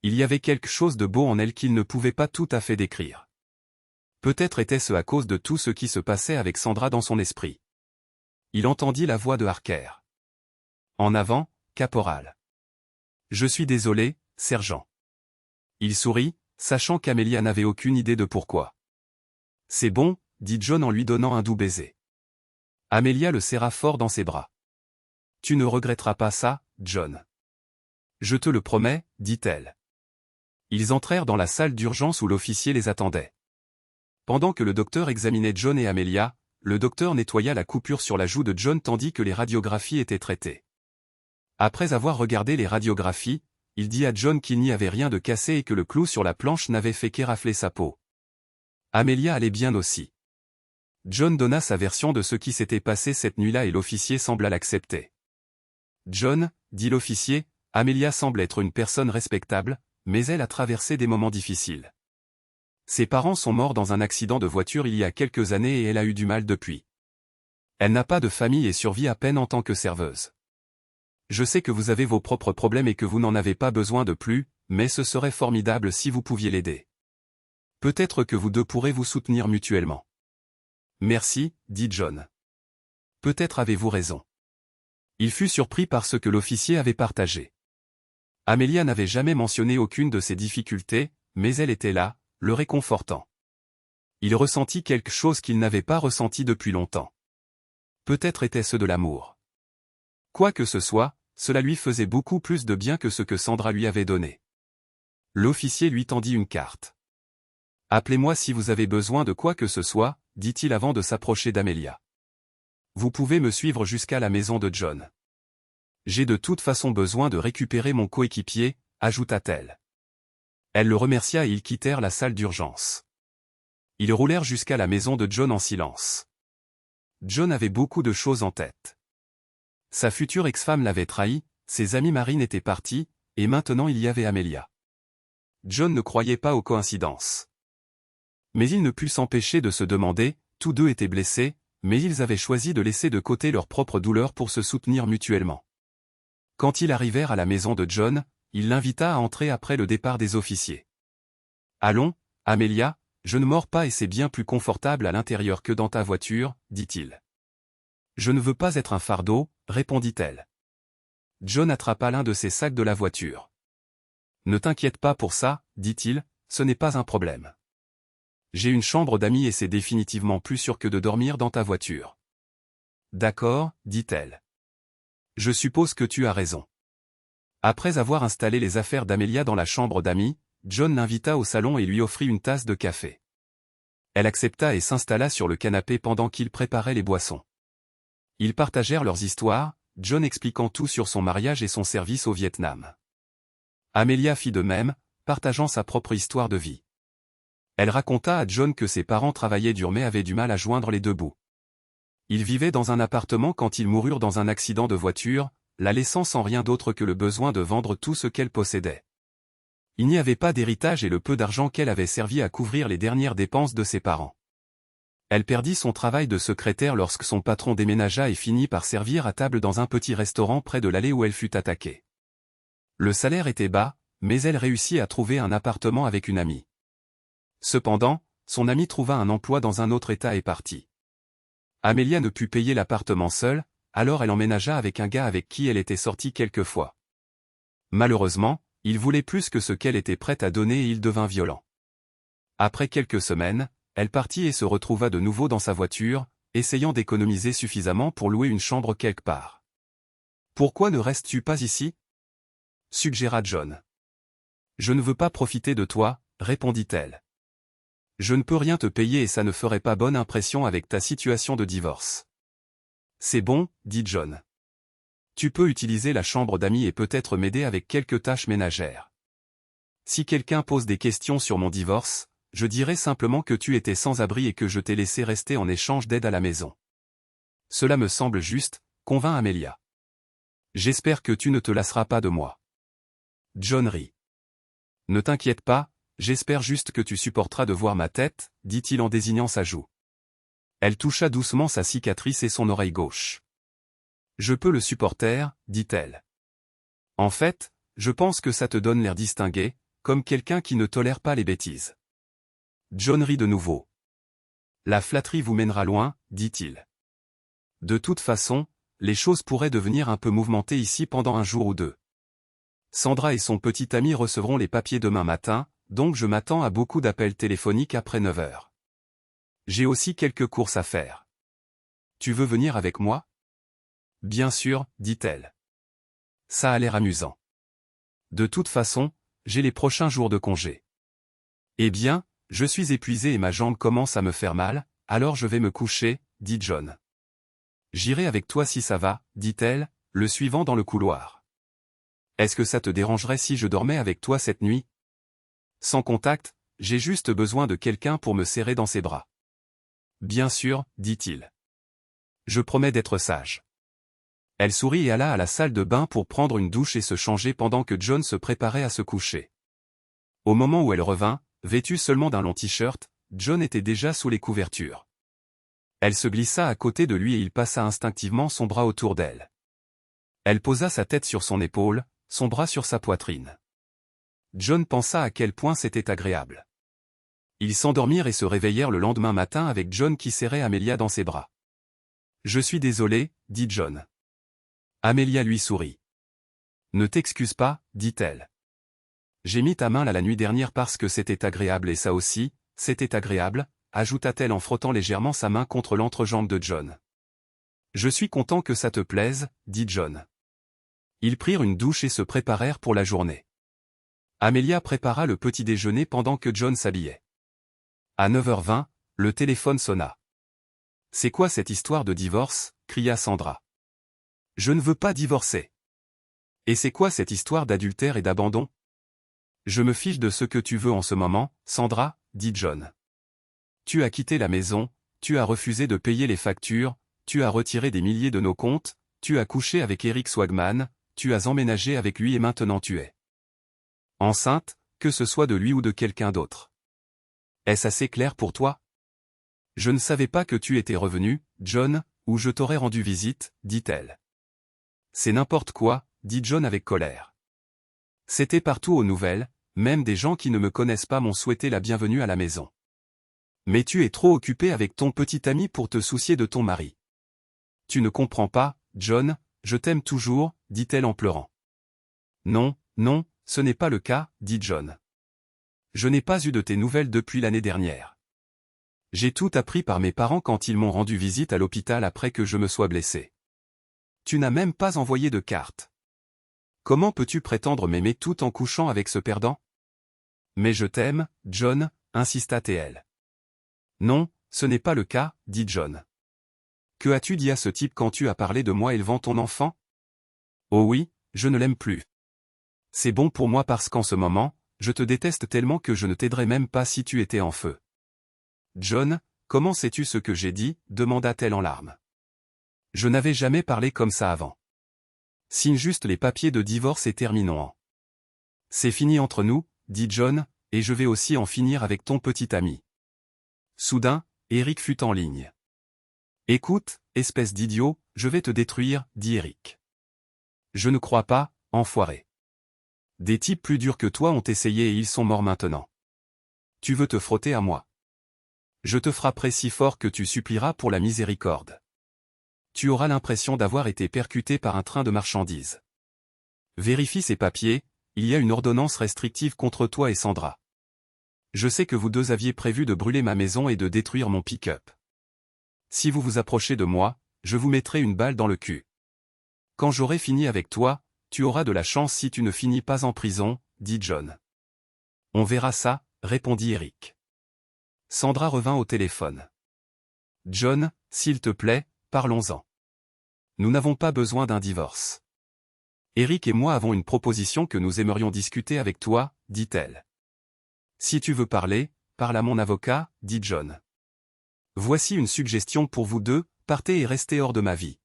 Il y avait quelque chose de beau en elle qu'il ne pouvait pas tout à fait décrire. Peut-être était-ce à cause de tout ce qui se passait avec Sandra dans son esprit. Il entendit la voix de Harker. En avant, caporal. Je suis désolé, sergent. Il sourit, sachant qu'Amelia n'avait aucune idée de pourquoi. C'est bon, dit John en lui donnant un doux baiser. Amelia le serra fort dans ses bras. Tu ne regretteras pas ça, John. Je te le promets, dit-elle. Ils entrèrent dans la salle d'urgence où l'officier les attendait. Pendant que le docteur examinait John et Amelia, le docteur nettoya la coupure sur la joue de John tandis que les radiographies étaient traitées. Après avoir regardé les radiographies, il dit à John qu'il n'y avait rien de cassé et que le clou sur la planche n'avait fait qu'érafler sa peau. Amelia allait bien aussi. John donna sa version de ce qui s'était passé cette nuit-là et l'officier sembla l'accepter. John, dit l'officier, Amelia semble être une personne respectable, mais elle a traversé des moments difficiles. Ses parents sont morts dans un accident de voiture il y a quelques années et elle a eu du mal depuis. Elle n'a pas de famille et survit à peine en tant que serveuse. Je sais que vous avez vos propres problèmes et que vous n'en avez pas besoin de plus, mais ce serait formidable si vous pouviez l'aider. Peut-être que vous deux pourrez vous soutenir mutuellement. Merci, dit John. Peut-être avez-vous raison. Il fut surpris par ce que l'officier avait partagé. Amelia n'avait jamais mentionné aucune de ses difficultés, mais elle était là, le réconfortant. Il ressentit quelque chose qu'il n'avait pas ressenti depuis longtemps. Peut-être était-ce de l'amour. Quoi que ce soit, cela lui faisait beaucoup plus de bien que ce que Sandra lui avait donné. L'officier lui tendit une carte. « Appelez-moi si vous avez besoin de quoi que ce soit », dit-il avant de s'approcher d'Amelia. « Vous pouvez me suivre jusqu'à la maison de John. J'ai de toute façon besoin de récupérer mon coéquipier, ajouta-t-elle. Elle le remercia et ils quittèrent la salle d'urgence. Ils roulèrent jusqu'à la maison de John en silence. John avait beaucoup de choses en tête. Sa future ex-femme l'avait trahi, ses amis marines étaient partis, et maintenant il y avait Amelia. John ne croyait pas aux coïncidences. Mais il ne put s'empêcher de se demander, tous deux étaient blessés, mais ils avaient choisi de laisser de côté leur propre douleur pour se soutenir mutuellement. Quand ils arrivèrent à la maison de John, il l'invita à entrer après le départ des officiers. « Allons, Amelia, je ne mords pas et c'est bien plus confortable à l'intérieur que dans ta voiture, dit-il. Je ne veux pas être un fardeau, répondit-elle. John attrapa l'un de ses sacs de la voiture. Ne t'inquiète pas pour ça, dit-il, ce n'est pas un problème. J'ai une chambre d'amis et c'est définitivement plus sûr que de dormir dans ta voiture. D'accord, dit-elle. Je suppose que tu as raison. Après avoir installé les affaires d'Amelia dans la chambre d'amis, John l'invita au salon et lui offrit une tasse de café. Elle accepta et s'installa sur le canapé pendant qu'il préparait les boissons. Ils partagèrent leurs histoires, John expliquant tout sur son mariage et son service au Vietnam. Amelia fit de même, partageant sa propre histoire de vie. Elle raconta à John que ses parents travaillaient dur mais avaient du mal à joindre les deux bouts. Ils vivaient dans un appartement quand ils moururent dans un accident de voiture, la laissant sans rien d'autre que le besoin de vendre tout ce qu'elle possédait. Il n'y avait pas d'héritage et le peu d'argent qu'elle avait servi à couvrir les dernières dépenses de ses parents. Elle perdit son travail de secrétaire lorsque son patron déménagea et finit par servir à table dans un petit restaurant près de l'allée où elle fut attaquée. Le salaire était bas, mais elle réussit à trouver un appartement avec une amie. Cependant, son amie trouva un emploi dans un autre état et partit. Amelia ne put payer l'appartement seule, alors elle emménagea avec un gars avec qui elle était sortie quelques fois. Malheureusement, il voulait plus que ce qu'elle était prête à donner et il devint violent. Après quelques semaines, elle partit et se retrouva de nouveau dans sa voiture, essayant d'économiser suffisamment pour louer une chambre quelque part. « Pourquoi ne restes-tu pas ici » suggéra John. « Je ne veux pas profiter de toi, répondit-elle. Je ne peux rien te payer et ça ne ferait pas bonne impression avec ta situation de divorce. C'est bon, dit John. Tu peux utiliser la chambre d'amis et peut-être m'aider avec quelques tâches ménagères. Si quelqu'un pose des questions sur mon divorce, je dirai simplement que tu étais sans abri et que je t'ai laissé rester en échange d'aide à la maison. Cela me semble juste, convint Amelia. J'espère que tu ne te lasseras pas de moi. John rit. Ne t'inquiète pas, j'espère juste que tu supporteras de voir ma tête, dit-il en désignant sa joue. Elle toucha doucement sa cicatrice et son oreille gauche. Je peux le supporter, dit-elle. En fait, je pense que ça te donne l'air distingué, comme quelqu'un qui ne tolère pas les bêtises. John rit de nouveau. La flatterie vous mènera loin, dit-il. De toute façon, les choses pourraient devenir un peu mouvementées ici pendant un jour ou deux. Sandra et son petit ami recevront les papiers demain matin, donc je m'attends à beaucoup d'appels téléphoniques après 9 heures. J'ai aussi quelques courses à faire. Tu veux venir avec moi ? Bien sûr, dit-elle. Ça a l'air amusant. De toute façon, j'ai les prochains jours de congé. Eh bien, je suis épuisé et ma jambe commence à me faire mal, alors je vais me coucher, dit John. J'irai avec toi si ça va, dit-elle, le suivant dans le couloir. Est-ce que ça te dérangerait si je dormais avec toi cette nuit ? Sans contact, j'ai juste besoin de quelqu'un pour me serrer dans ses bras. Bien sûr, dit-il. Je promets d'être sage. Elle sourit et alla à la salle de bain pour prendre une douche et se changer pendant que John se préparait à se coucher. Au moment où elle revint, vêtue seulement d'un long t-shirt, John était déjà sous les couvertures. Elle se glissa à côté de lui et il passa instinctivement son bras autour d'elle. Elle posa sa tête sur son épaule, son bras sur sa poitrine. John pensa à quel point c'était agréable. Ils s'endormirent et se réveillèrent le lendemain matin avec John qui serrait Amelia dans ses bras. « Je suis désolé, dit John. Amelia lui sourit. « Ne t'excuse pas, dit-elle. J'ai mis ta main là la nuit dernière parce que c'était agréable et ça aussi, c'était agréable, ajouta-t-elle en frottant légèrement sa main contre l'entrejambe de John. « Je suis content que ça te plaise, dit John. » Ils prirent une douche et se préparèrent pour la journée. Amelia prépara le petit déjeuner pendant que John s'habillait. À 9h20, le téléphone sonna. « C'est quoi cette histoire de divorce ?» cria Sandra. « Je ne veux pas divorcer. »« Et c'est quoi cette histoire d'adultère et d'abandon ?»« Je me fiche de ce que tu veux en ce moment, Sandra, » dit John. « Tu as quitté la maison, tu as refusé de payer les factures, tu as retiré des milliers de nos comptes, tu as couché avec Eric Swagman, tu as emménagé avec lui et maintenant tu es enceinte, que ce soit de lui ou de quelqu'un d'autre. Est-ce assez clair pour toi ? Je ne savais pas que tu étais revenu, John, ou je t'aurais rendu visite, dit-elle. C'est n'importe quoi, dit John avec colère. C'était partout aux nouvelles, même des gens qui ne me connaissent pas m'ont souhaité la bienvenue à la maison. Mais tu es trop occupé avec ton petit ami pour te soucier de ton mari. Tu ne comprends pas, John, je t'aime toujours, dit-elle en pleurant. Non, non, ce n'est pas le cas, dit John. Je n'ai pas eu de tes nouvelles depuis l'année dernière. J'ai tout appris par mes parents quand ils m'ont rendu visite à l'hôpital après que je me sois blessé. Tu n'as même pas envoyé de carte. Comment peux-tu prétendre m'aimer tout en couchant avec ce perdant? Mais je t'aime, John, insista TL. Non, ce n'est pas le cas, dit John. Que as-tu dit à ce type quand tu as parlé de moi élevant ton enfant? Oh oui, je ne l'aime plus. C'est bon pour moi parce qu'en ce moment, je te déteste tellement que je ne t'aiderais même pas si tu étais en feu. John, comment sais-tu ce que j'ai dit? Demanda-t-elle en larmes. Je n'avais jamais parlé comme ça avant. Signe juste les papiers de divorce et terminons. C'est fini entre nous, dit John, et je vais aussi en finir avec ton petit ami. Soudain, Eric fut en ligne. Écoute, espèce d'idiot, je vais te détruire, dit Eric. Je ne crois pas, enfoiré. Des types plus durs que toi ont essayé et ils sont morts maintenant. Tu veux te frotter à moi? Je te frapperai si fort que tu supplieras pour la miséricorde. Tu auras l'impression d'avoir été percuté par un train de marchandises. Vérifie ces papiers, il y a une ordonnance restrictive contre toi et Sandra. Je sais que vous deux aviez prévu de brûler ma maison et de détruire mon pick-up. Si vous vous approchez de moi, je vous mettrai une balle dans le cul. Quand j'aurai fini avec toi, tu auras de la chance si tu ne finis pas en prison, dit John. On verra ça, répondit Eric. Sandra revint au téléphone. John, s'il te plaît, parlons-en. Nous n'avons pas besoin d'un divorce. Eric et moi avons une proposition que nous aimerions discuter avec toi, dit-elle. Si tu veux parler, parle à mon avocat, dit John. Voici une suggestion pour vous deux, partez et restez hors de ma vie.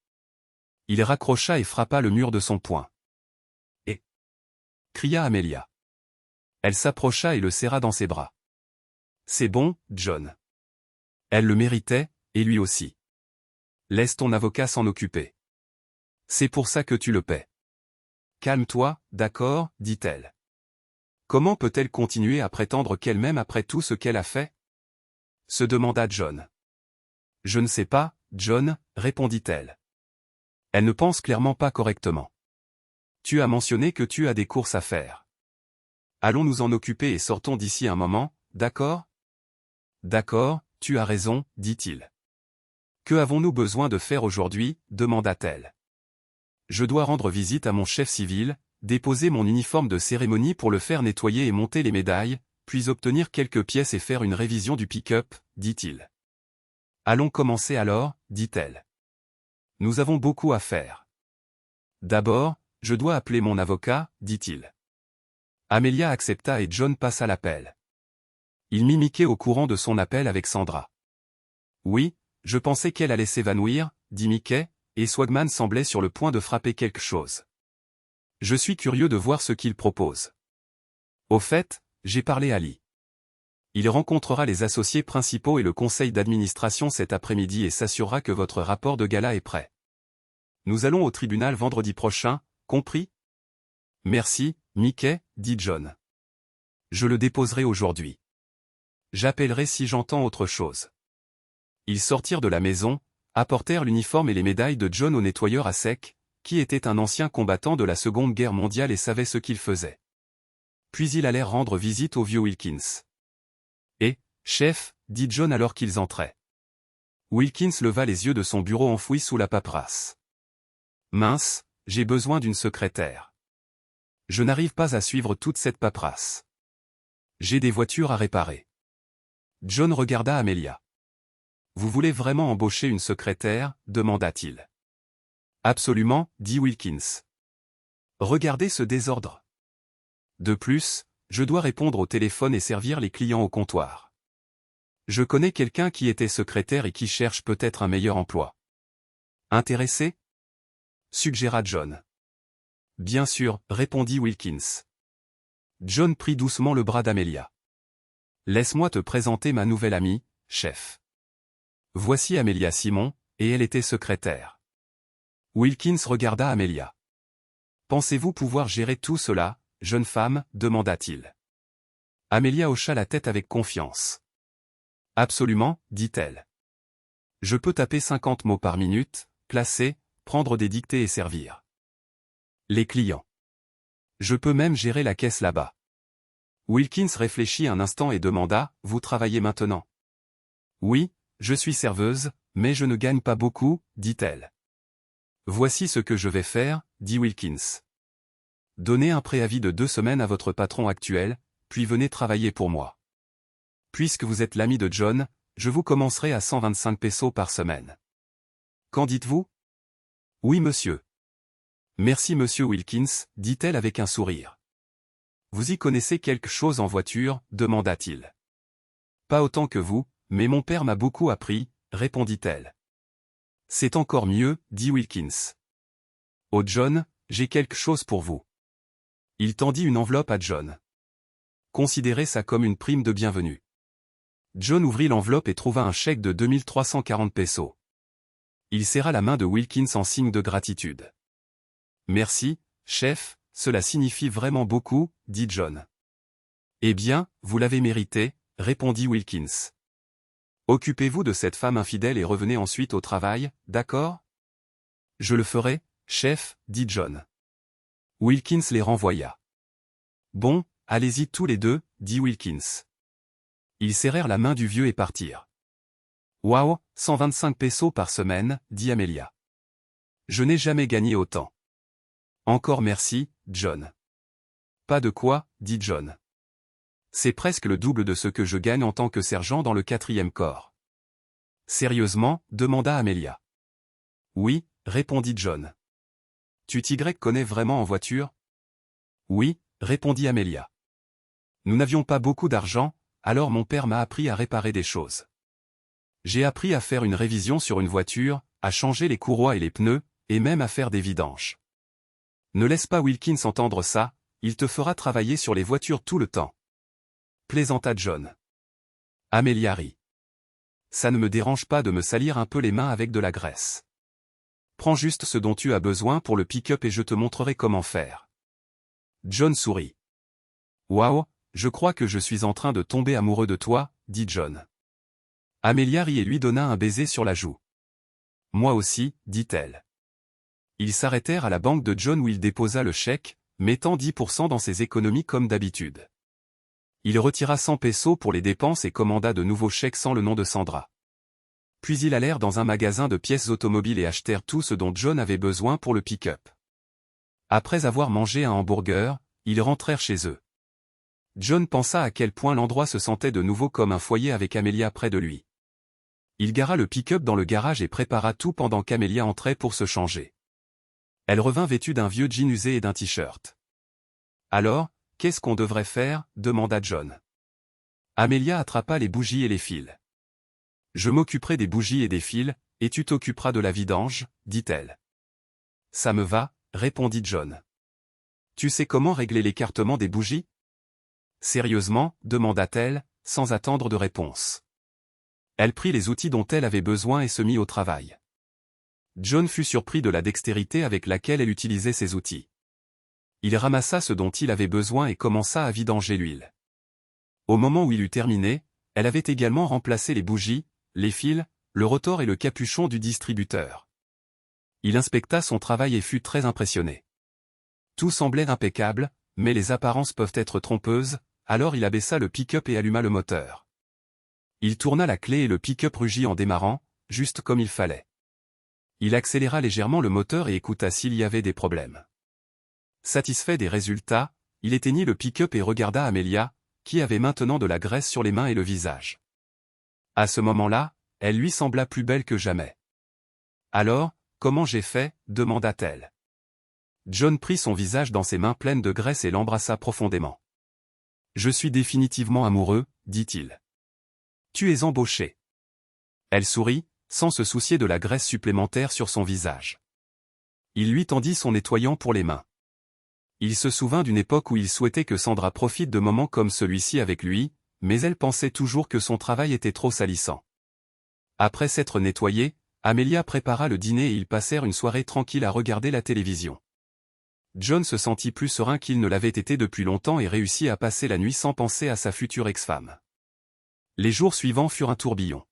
Il raccrocha et frappa le mur de son poing. Et cria Amelia. Elle s'approcha et le serra dans ses bras. C'est bon, John. Elle le méritait, et lui aussi. Laisse ton avocat s'en occuper. C'est pour ça que tu le paies. Calme-toi, d'accord, dit-elle. Comment peut-elle continuer à prétendre qu'elle m'aime après tout ce qu'elle a fait? Se demanda John. Je ne sais pas, John, répondit-elle. Elle ne pense clairement pas correctement. Tu as mentionné que tu as des courses à faire. Allons nous en occuper et sortons d'ici un moment, d'accord? D'accord, tu as raison, dit-il. Que avons-nous besoin de faire aujourd'hui? Demanda-t-elle. Je dois rendre visite à mon chef civil, déposer mon uniforme de cérémonie pour le faire nettoyer et monter les médailles, puis obtenir quelques pièces et faire une révision du pick-up, dit-il. Allons commencer alors, dit-elle. Nous avons beaucoup à faire. D'abord, je dois appeler mon avocat, dit-il. Amelia accepta et John passa l'appel. Il mit Mickey au courant de son appel avec Sandra. Oui, je pensais qu'elle allait s'évanouir, dit Mickey, et Swagman semblait sur le point de frapper quelque chose. Je suis curieux de voir ce qu'il propose. Au fait, j'ai parlé à Lee. Il rencontrera les associés principaux et le conseil d'administration cet après-midi et s'assurera que votre rapport de gala est prêt. Nous allons au tribunal vendredi prochain, compris? Merci, Mickey, dit John. Je le déposerai aujourd'hui. J'appellerai si j'entends autre chose. Ils sortirent de la maison, apportèrent l'uniforme et les médailles de John au nettoyeur à sec, qui était un ancien combattant de la Seconde Guerre mondiale et savait ce qu'il faisait. Puis ils allèrent rendre visite au vieux Wilkins. Et, chef, dit John alors qu'ils entraient. Wilkins leva les yeux de son bureau enfoui sous la paperasse. Mince, j'ai besoin d'une secrétaire. Je n'arrive pas à suivre toute cette paperasse. J'ai des voitures à réparer. John regarda Amelia. Vous voulez vraiment embaucher une secrétaire? Demanda-t-il. Absolument, dit Wilkins. Regardez ce désordre. De plus, je dois répondre au téléphone et servir les clients au comptoir. Je connais quelqu'un qui était secrétaire et qui cherche peut-être un meilleur emploi. Intéressé? Suggéra John. Bien sûr, répondit Wilkins. John prit doucement le bras d'Amelia. Laisse-moi te présenter ma nouvelle amie, chef. Voici Amelia Simon, et elle était secrétaire. Wilkins regarda Amelia. Pensez-vous pouvoir gérer tout cela, jeune femme? Demanda-t-il. Amelia hocha la tête avec confiance. Absolument, dit-elle. Je peux taper 50 mots par minute, classer, prendre des dictées et servir les clients. Je peux même gérer la caisse là-bas. Wilkins réfléchit un instant et demanda, « Vous travaillez maintenant ?» « Oui, je suis serveuse, mais je ne gagne pas beaucoup, dit-elle. »« Voici ce que je vais faire, » dit Wilkins. « Donnez un préavis de 2 semaines à votre patron actuel, puis venez travailler pour moi. Puisque vous êtes l'ami de John, je vous commencerai à 125 pesos par semaine. Qu'en dites-vous? » « Oui, monsieur. »« Merci, monsieur Wilkins, » dit-elle avec un sourire. « Vous y connaissez quelque chose en voiture, demanda-t-il. « Pas autant que vous, mais mon père m'a beaucoup appris, » répondit-elle. « C'est encore mieux, » dit Wilkins. « Oh John, j'ai quelque chose pour vous. » Il tendit une enveloppe à John. « Considérez ça comme une prime de bienvenue. » John ouvrit l'enveloppe et trouva un chèque de 2340 pesos. Il serra la main de Wilkins en signe de gratitude. « Merci, chef, cela signifie vraiment beaucoup, » dit John. « Eh bien, vous l'avez mérité, » répondit Wilkins. « Occupez-vous de cette femme infidèle et revenez ensuite au travail, d'accord? »« Je le ferai, chef, » dit John. Wilkins les renvoya. « Bon, allez-y tous les deux, » dit Wilkins. Ils serrèrent la main du vieux et partirent. « Waouh, 125 pesos par semaine, » dit Amelia. « Je n'ai jamais gagné autant. »« Encore merci, John. »« Pas de quoi, » dit John. « C'est presque le double de ce que je gagne en tant que sergent dans le 4e corps. »« Sérieusement ?» demanda Amelia. « Oui, » répondit John. « Tu t'y connais vraiment en voiture? »« Oui, » répondit Amelia. « Nous n'avions pas beaucoup d'argent, alors mon père m'a appris à réparer des choses. J'ai appris à faire une révision sur une voiture, à changer les courroies et les pneus, et même à faire des vidanges. Ne laisse pas Wilkins entendre ça, il te fera travailler sur les voitures tout le temps. » Plaisanta John. Amelia rit. « Ça ne me dérange pas de me salir un peu les mains avec de la graisse. Prends juste ce dont tu as besoin pour le pick-up et je te montrerai comment faire. » John sourit. « Waouh, je crois que je suis en train de tomber amoureux de toi, » dit John. Amelia rit et lui donna un baiser sur la joue. « Moi aussi, » dit-elle. Ils s'arrêtèrent à la banque de John où il déposa le chèque, mettant 10% dans ses économies comme d'habitude. Il retira 100 pesos pour les dépenses et commanda de nouveaux chèques sans le nom de Sandra. Puis ils allèrent dans un magasin de pièces automobiles et achetèrent tout ce dont John avait besoin pour le pick-up. Après avoir mangé un hamburger, ils rentrèrent chez eux. John pensa à quel point l'endroit se sentait de nouveau comme un foyer avec Amelia près de lui. Il gara le pick-up dans le garage et prépara tout pendant qu'Amelia entrait pour se changer. Elle revint vêtue d'un vieux jean usé et d'un t-shirt. « Alors, qu'est-ce qu'on devrait faire ?» demanda John. Amelia attrapa les bougies et les fils. « Je m'occuperai des bougies et des fils, et tu t'occuperas de la vidange, » dit-elle. « Ça me va, » répondit John. « Tu sais comment régler l'écartement des bougies ? » Sérieusement, demanda-t-elle, sans attendre de réponse. Elle prit les outils dont elle avait besoin et se mit au travail. John fut surpris de la dextérité avec laquelle elle utilisait ses outils. Il ramassa ce dont il avait besoin et commença à vidanger l'huile. Au moment où il eut terminé, elle avait également remplacé les bougies, les fils, le rotor et le capuchon du distributeur. Il inspecta son travail et fut très impressionné. Tout semblait impeccable, mais les apparences peuvent être trompeuses, alors il abaissa le pick-up et alluma le moteur. Il tourna la clé et le pick-up rugit en démarrant, juste comme il fallait. Il accéléra légèrement le moteur et écouta s'il y avait des problèmes. Satisfait des résultats, il éteignit le pick-up et regarda Amelia, qui avait maintenant de la graisse sur les mains et le visage. À ce moment-là, elle lui sembla plus belle que jamais. « Alors, comment j'ai fait ?» demanda-t-elle. John prit son visage dans ses mains pleines de graisse et l'embrassa profondément. « Je suis définitivement amoureux, » dit-il. « Tu es embauché. » Elle sourit, sans se soucier de la graisse supplémentaire sur son visage. Il lui tendit son nettoyant pour les mains. Il se souvint d'une époque où il souhaitait que Sandra profite de moments comme celui-ci avec lui, mais elle pensait toujours que son travail était trop salissant. Après s'être nettoyé, Amelia prépara le dîner et ils passèrent une soirée tranquille à regarder la télévision. John se sentit plus serein qu'il ne l'avait été depuis longtemps et réussit à passer la nuit sans penser à sa future ex-femme. Les jours suivants furent un tourbillon.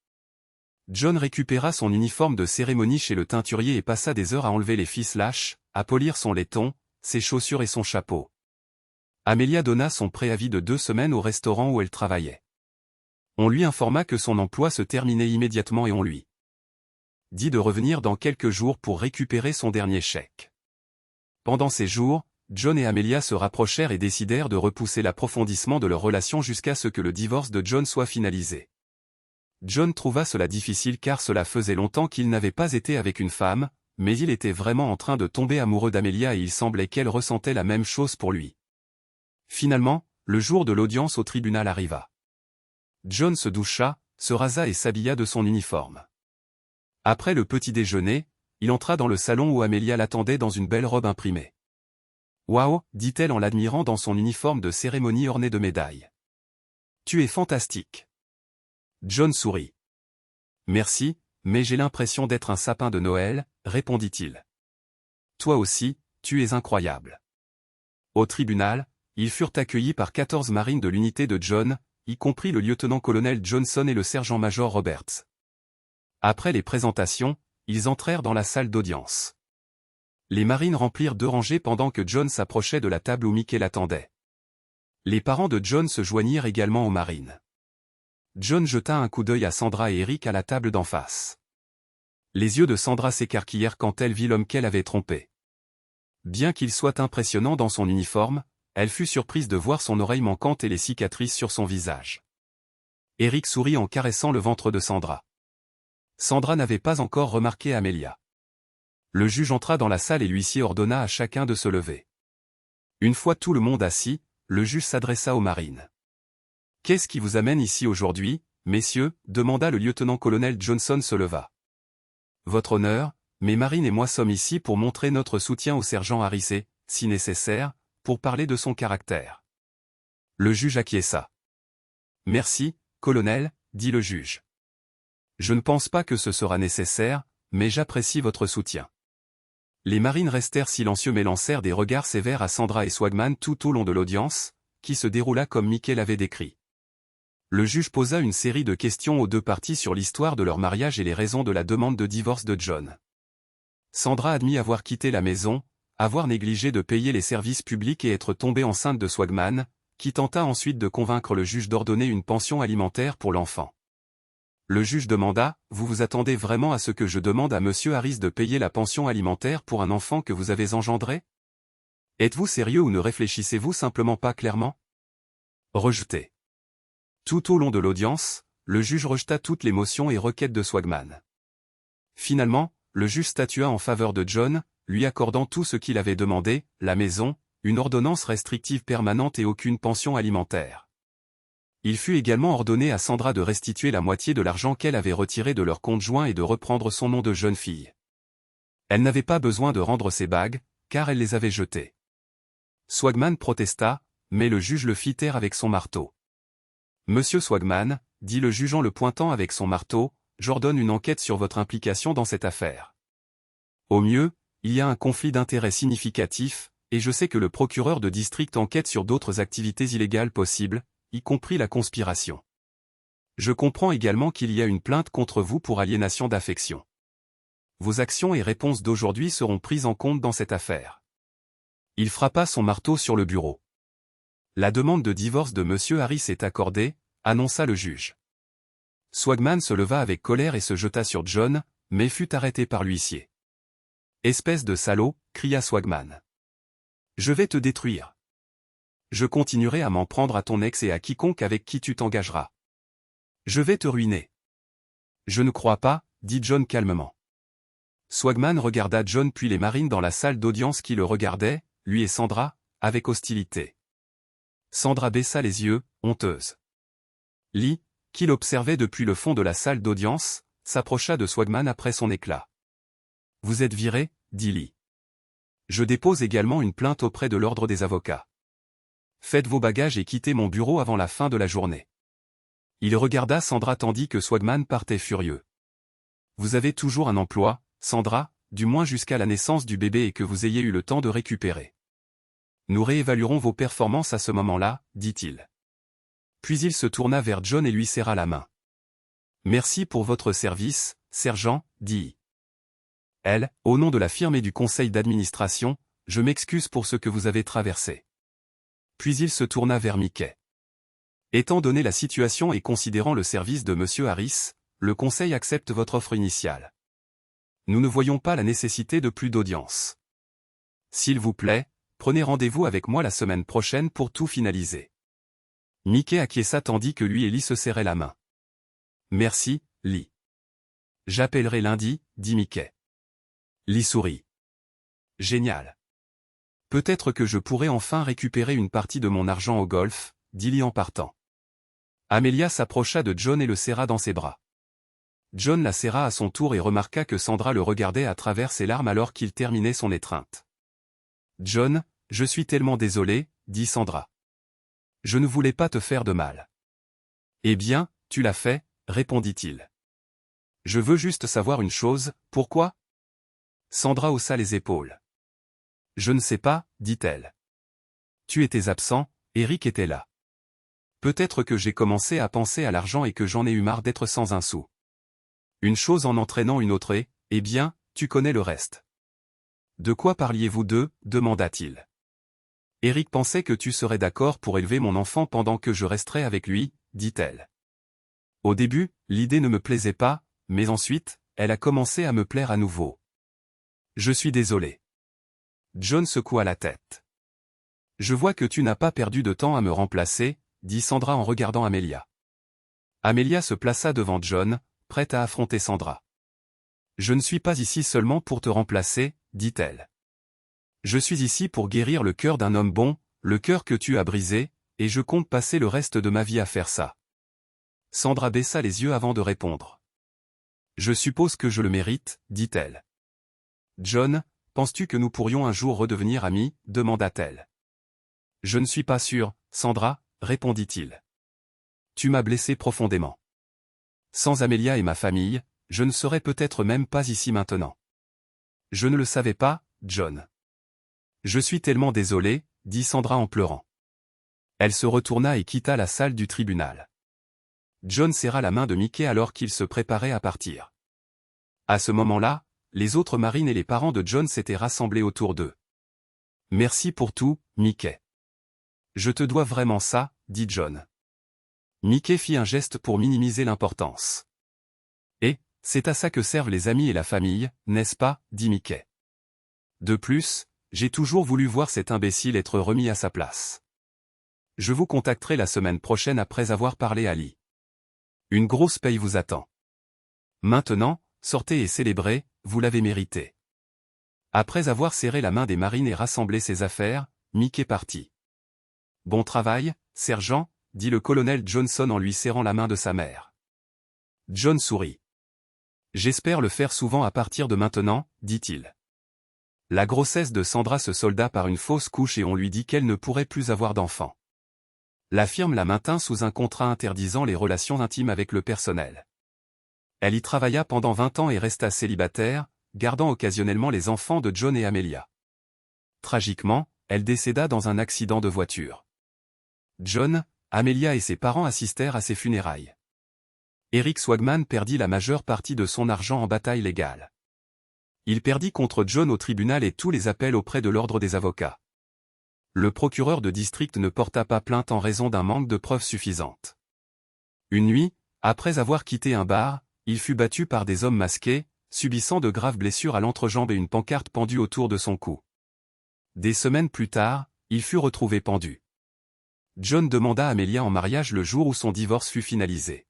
John récupéra son uniforme de cérémonie chez le teinturier et passa des heures à enlever les fils lâches, à polir son laiton, ses chaussures et son chapeau. Amelia donna son préavis de 2 semaines au restaurant où elle travaillait. On lui informa que son emploi se terminait immédiatement et on lui dit de revenir dans quelques jours pour récupérer son dernier chèque. Pendant ces jours, John et Amelia se rapprochèrent et décidèrent de repousser l'approfondissement de leur relation jusqu'à ce que le divorce de John soit finalisé. John trouva cela difficile car cela faisait longtemps qu'il n'avait pas été avec une femme, mais il était vraiment en train de tomber amoureux d'Amelia et il semblait qu'elle ressentait la même chose pour lui. Finalement, le jour de l'audience au tribunal arriva. John se doucha, se rasa et s'habilla de son uniforme. Après le petit déjeuner, il entra dans le salon où Amelia l'attendait dans une belle robe imprimée. « Waouh » dit-elle en l'admirant dans son uniforme de cérémonie orné de médailles. « Tu es fantastique. » John sourit. « Merci, mais j'ai l'impression d'être un sapin de Noël, » répondit-il. « Toi aussi, tu es incroyable. » Au tribunal, ils furent accueillis par 14 marines de l'unité de John, y compris le lieutenant-colonel Johnson et le sergent-major Roberts. Après les présentations, ils entrèrent dans la salle d'audience. Les marines remplirent 2 rangées pendant que John s'approchait de la table où Mickey l'attendait. Les parents de John se joignirent également aux marines. John jeta un coup d'œil à Sandra et Eric à la table d'en face. Les yeux de Sandra s'écarquillèrent quand elle vit l'homme qu'elle avait trompé. Bien qu'il soit impressionnant dans son uniforme, elle fut surprise de voir son oreille manquante et les cicatrices sur son visage. Eric sourit en caressant le ventre de Sandra. Sandra n'avait pas encore remarqué Amelia. Le juge entra dans la salle et l'huissier ordonna à chacun de se lever. Une fois tout le monde assis, le juge s'adressa aux marines. « Qu'est-ce qui vous amène ici aujourd'hui, messieurs » demanda le lieutenant-colonel Johnson se leva. « Votre honneur, mes marines et moi sommes ici pour montrer notre soutien au sergent Harris et, si nécessaire, pour parler de son caractère. » Le juge acquiesça. « Merci, colonel, » dit le juge. « Je ne pense pas que ce sera nécessaire, mais j'apprécie votre soutien. » Les marines restèrent silencieux mais lancèrent des regards sévères à Sandra et Swagman tout au long de l'audience, qui se déroula comme Mickey l'avait décrit. Le juge posa une série de questions aux 2 parties sur l'histoire de leur mariage et les raisons de la demande de divorce de John. Sandra admit avoir quitté la maison, avoir négligé de payer les services publics et être tombée enceinte de Swagman, qui tenta ensuite de convaincre le juge d'ordonner une pension alimentaire pour l'enfant. Le juge demanda, « Vous vous attendez vraiment à ce que je demande à Monsieur Harris de payer la pension alimentaire pour un enfant que vous avez engendré? Êtes-vous sérieux ou ne réfléchissez-vous simplement pas clairement? » Rejeté. Tout au long de l'audience, le juge rejeta toutes les motions et requêtes de Swagman. Finalement, le juge statua en faveur de John, lui accordant tout ce qu'il avait demandé, la maison, une ordonnance restrictive permanente et aucune pension alimentaire. Il fut également ordonné à Sandra de restituer la moitié de l'argent qu'elle avait retiré de leur compte joint et de reprendre son nom de jeune fille. Elle n'avait pas besoin de rendre ses bagues, car elle les avait jetées. Swagman protesta, mais le juge le fit taire avec son marteau. « Monsieur Swagman, » dit le juge en le pointant avec son marteau, « j'ordonne une enquête sur votre implication dans cette affaire. Au mieux, il y a un conflit d'intérêts significatif, et je sais que le procureur de district enquête sur d'autres activités illégales possibles, y compris la conspiration. Je comprends également qu'il y a une plainte contre vous pour aliénation d'affection. Vos actions et réponses d'aujourd'hui seront prises en compte dans cette affaire. » Il frappa son marteau sur le bureau. « La demande de divorce de Monsieur Harris est accordée, » annonça le juge. Swagman se leva avec colère et se jeta sur John, mais fut arrêté par l'huissier. « Espèce de salaud » cria Swagman. « Je vais te détruire. Je continuerai à m'en prendre à ton ex et à quiconque avec qui tu t'engageras. Je vais te ruiner. » « Je ne crois pas, » dit John calmement. Swagman regarda John puis les marines dans la salle d'audience qui le regardaient, lui et Sandra, avec hostilité. Sandra baissa les yeux, honteuse. Lee, qui l'observait depuis le fond de la salle d'audience, s'approcha de Swagman après son éclat. « Vous êtes viré, » dit Lee. « Je dépose également une plainte auprès de l'ordre des avocats. Faites vos bagages et quittez mon bureau avant la fin de la journée. » Il regarda Sandra tandis que Swagman partait furieux. « Vous avez toujours un emploi, Sandra, du moins jusqu'à la naissance du bébé et que vous ayez eu le temps de récupérer. Nous réévaluerons vos performances à ce moment-là, dit-il. Puis il se tourna vers John et lui serra la main. « Merci pour votre service, sergent, dit elle, au nom de la firme et du conseil d'administration, je m'excuse pour ce que vous avez traversé. » Puis il se tourna vers Mickey. « Étant donné la situation et considérant le service de Monsieur Harris, le conseil accepte votre offre initiale. Nous ne voyons pas la nécessité de plus d'audience. S'il vous plaît, prenez rendez-vous avec moi la semaine prochaine pour tout finaliser. » Mickey acquiesça tandis que lui et Lee se serraient la main. « Merci, Lee. J'appellerai lundi, dit Mickey. Lee sourit. « Génial. Peut-être que je pourrai enfin récupérer une partie de mon argent au golf, dit Lee en partant. » Amelia s'approcha de John et le serra dans ses bras. John la serra à son tour et remarqua que Sandra le regardait à travers ses larmes alors qu'il terminait son étreinte. « John, je suis tellement désolée, dit Sandra. Je ne voulais pas te faire de mal. »« Eh bien, tu l'as fait, répondit-il. Je veux juste savoir une chose, pourquoi ? » Sandra haussa les épaules. « Je ne sais pas, dit-elle. Tu étais absent, Eric était là. Peut-être que j'ai commencé à penser à l'argent et que j'en ai eu marre d'être sans un sou. Une chose en entraînant une autre et, eh bien, tu connais le reste. »« De quoi parliez-vous deux ? demanda-t-il. »« Eric pensait que tu serais d'accord pour élever mon enfant pendant que je resterais avec lui, dit-elle. Au début, l'idée ne me plaisait pas, mais ensuite, elle a commencé à me plaire à nouveau. Je suis désolé. » John secoua la tête. « Je vois que tu n'as pas perdu de temps à me remplacer, dit Sandra en regardant Amelia. » Amelia se plaça devant John, prête à affronter Sandra. « Je ne suis pas ici seulement pour te remplacer, dit-elle. Je suis ici pour guérir le cœur d'un homme bon, le cœur que tu as brisé, et je compte passer le reste de ma vie à faire ça. » Sandra baissa les yeux avant de répondre. « Je suppose que je le mérite, dit-elle. »« John, penses-tu que nous pourrions un jour redevenir amis ? demanda-t-elle. »« Je ne suis pas sûr, Sandra, répondit-il. Tu m'as blessé profondément. Sans Amelia et ma famille, je ne serais peut-être même pas ici maintenant. Je ne le savais pas, John. Je suis tellement désolé, dit Sandra en pleurant. Elle se retourna et quitta la salle du tribunal. John serra la main de Mickey alors qu'il se préparait à partir. À ce moment-là, les autres marines et les parents de John s'étaient rassemblés autour d'eux. « Merci pour tout, Mickey. Je te dois vraiment ça, dit John. » Mickey fit un geste pour minimiser l'importance. « Et, c'est à ça que servent les amis et la famille, n'est-ce pas, dit Mickey. De plus, j'ai toujours voulu voir cet imbécile être remis à sa place. Je vous contacterai la semaine prochaine après avoir parlé à Lee. Une grosse paye vous attend. Maintenant, sortez et célébrez, vous l'avez mérité. » Après avoir serré la main des marines et rassemblé ses affaires, Mickey partit. « Bon travail, sergent, » dit le colonel Johnson en lui serrant la main de sa mère. John sourit. « J'espère le faire souvent à partir de maintenant, dit-il. » La grossesse de Sandra se solda par une fausse couche et on lui dit qu'elle ne pourrait plus avoir d'enfant. La firme la maintint sous un contrat interdisant les relations intimes avec le personnel. Elle y travailla pendant 20 ans et resta célibataire, gardant occasionnellement les enfants de John et Amelia. Tragiquement, elle décéda dans un accident de voiture. John, Amelia et ses parents assistèrent à ses funérailles. Eric Swagman perdit la majeure partie de son argent en bataille légale. Il perdit contre John au tribunal et tous les appels auprès de l'ordre des avocats. Le procureur de district ne porta pas plainte en raison d'un manque de preuves suffisantes. Une nuit, après avoir quitté un bar, il fut battu par des hommes masqués, subissant de graves blessures à l'entrejambe et une pancarte pendue autour de son cou. Des semaines plus tard, il fut retrouvé pendu. John demanda Amelia en mariage le jour où son divorce fut finalisé.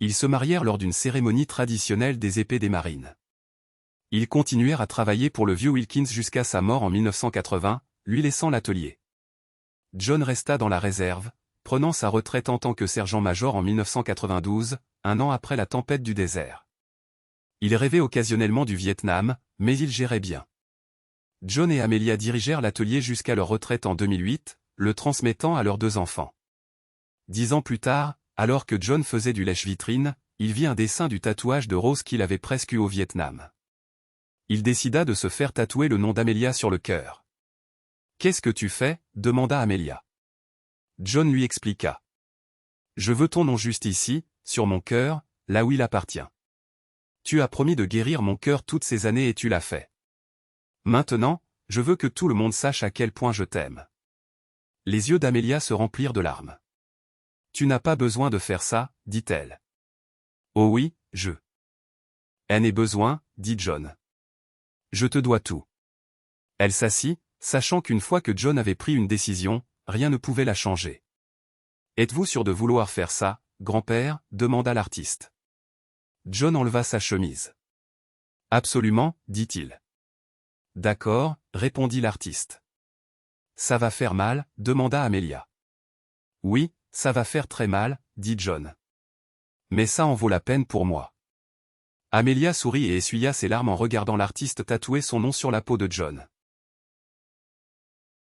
Ils se marièrent lors d'une cérémonie traditionnelle des épées des marines. Ils continuèrent à travailler pour le vieux Wilkins jusqu'à sa mort en 1980, lui laissant l'atelier. John resta dans la réserve, prenant sa retraite en tant que sergent-major en 1992, un an après la tempête du désert. Il rêvait occasionnellement du Vietnam, mais il gérait bien. John et Amelia dirigèrent l'atelier jusqu'à leur retraite en 2008, le transmettant à leurs 2 enfants. 10 ans plus tard, alors que John faisait du lèche-vitrine, il vit un dessin du tatouage de Rose qu'il avait presque eu au Vietnam. Il décida de se faire tatouer le nom d'Amelia sur le cœur. « Qu'est-ce que tu fais » demanda Amelia. John lui expliqua. Je veux ton nom juste ici, sur mon cœur, là où il appartient. Tu as promis de guérir mon cœur toutes ces années et tu l'as fait. Maintenant, je veux que tout le monde sache à quel point je t'aime. Les yeux d'Amelia se remplirent de larmes. Tu n'as pas besoin de faire ça, dit-elle. Oh oui, je. En ai besoin, dit John. Je te dois tout. Elle s'assit, sachant qu'une fois que John avait pris une décision, rien ne pouvait la changer. Êtes-vous sûr de vouloir faire ça, grand-père, demanda l'artiste. John enleva sa chemise. Absolument, dit-il. D'accord, répondit l'artiste. Ça va faire mal, demanda Amelia. Oui, ça va faire très mal, dit John. Mais ça en vaut la peine pour moi. Amelia sourit et essuya ses larmes en regardant l'artiste tatouer son nom sur la peau de John.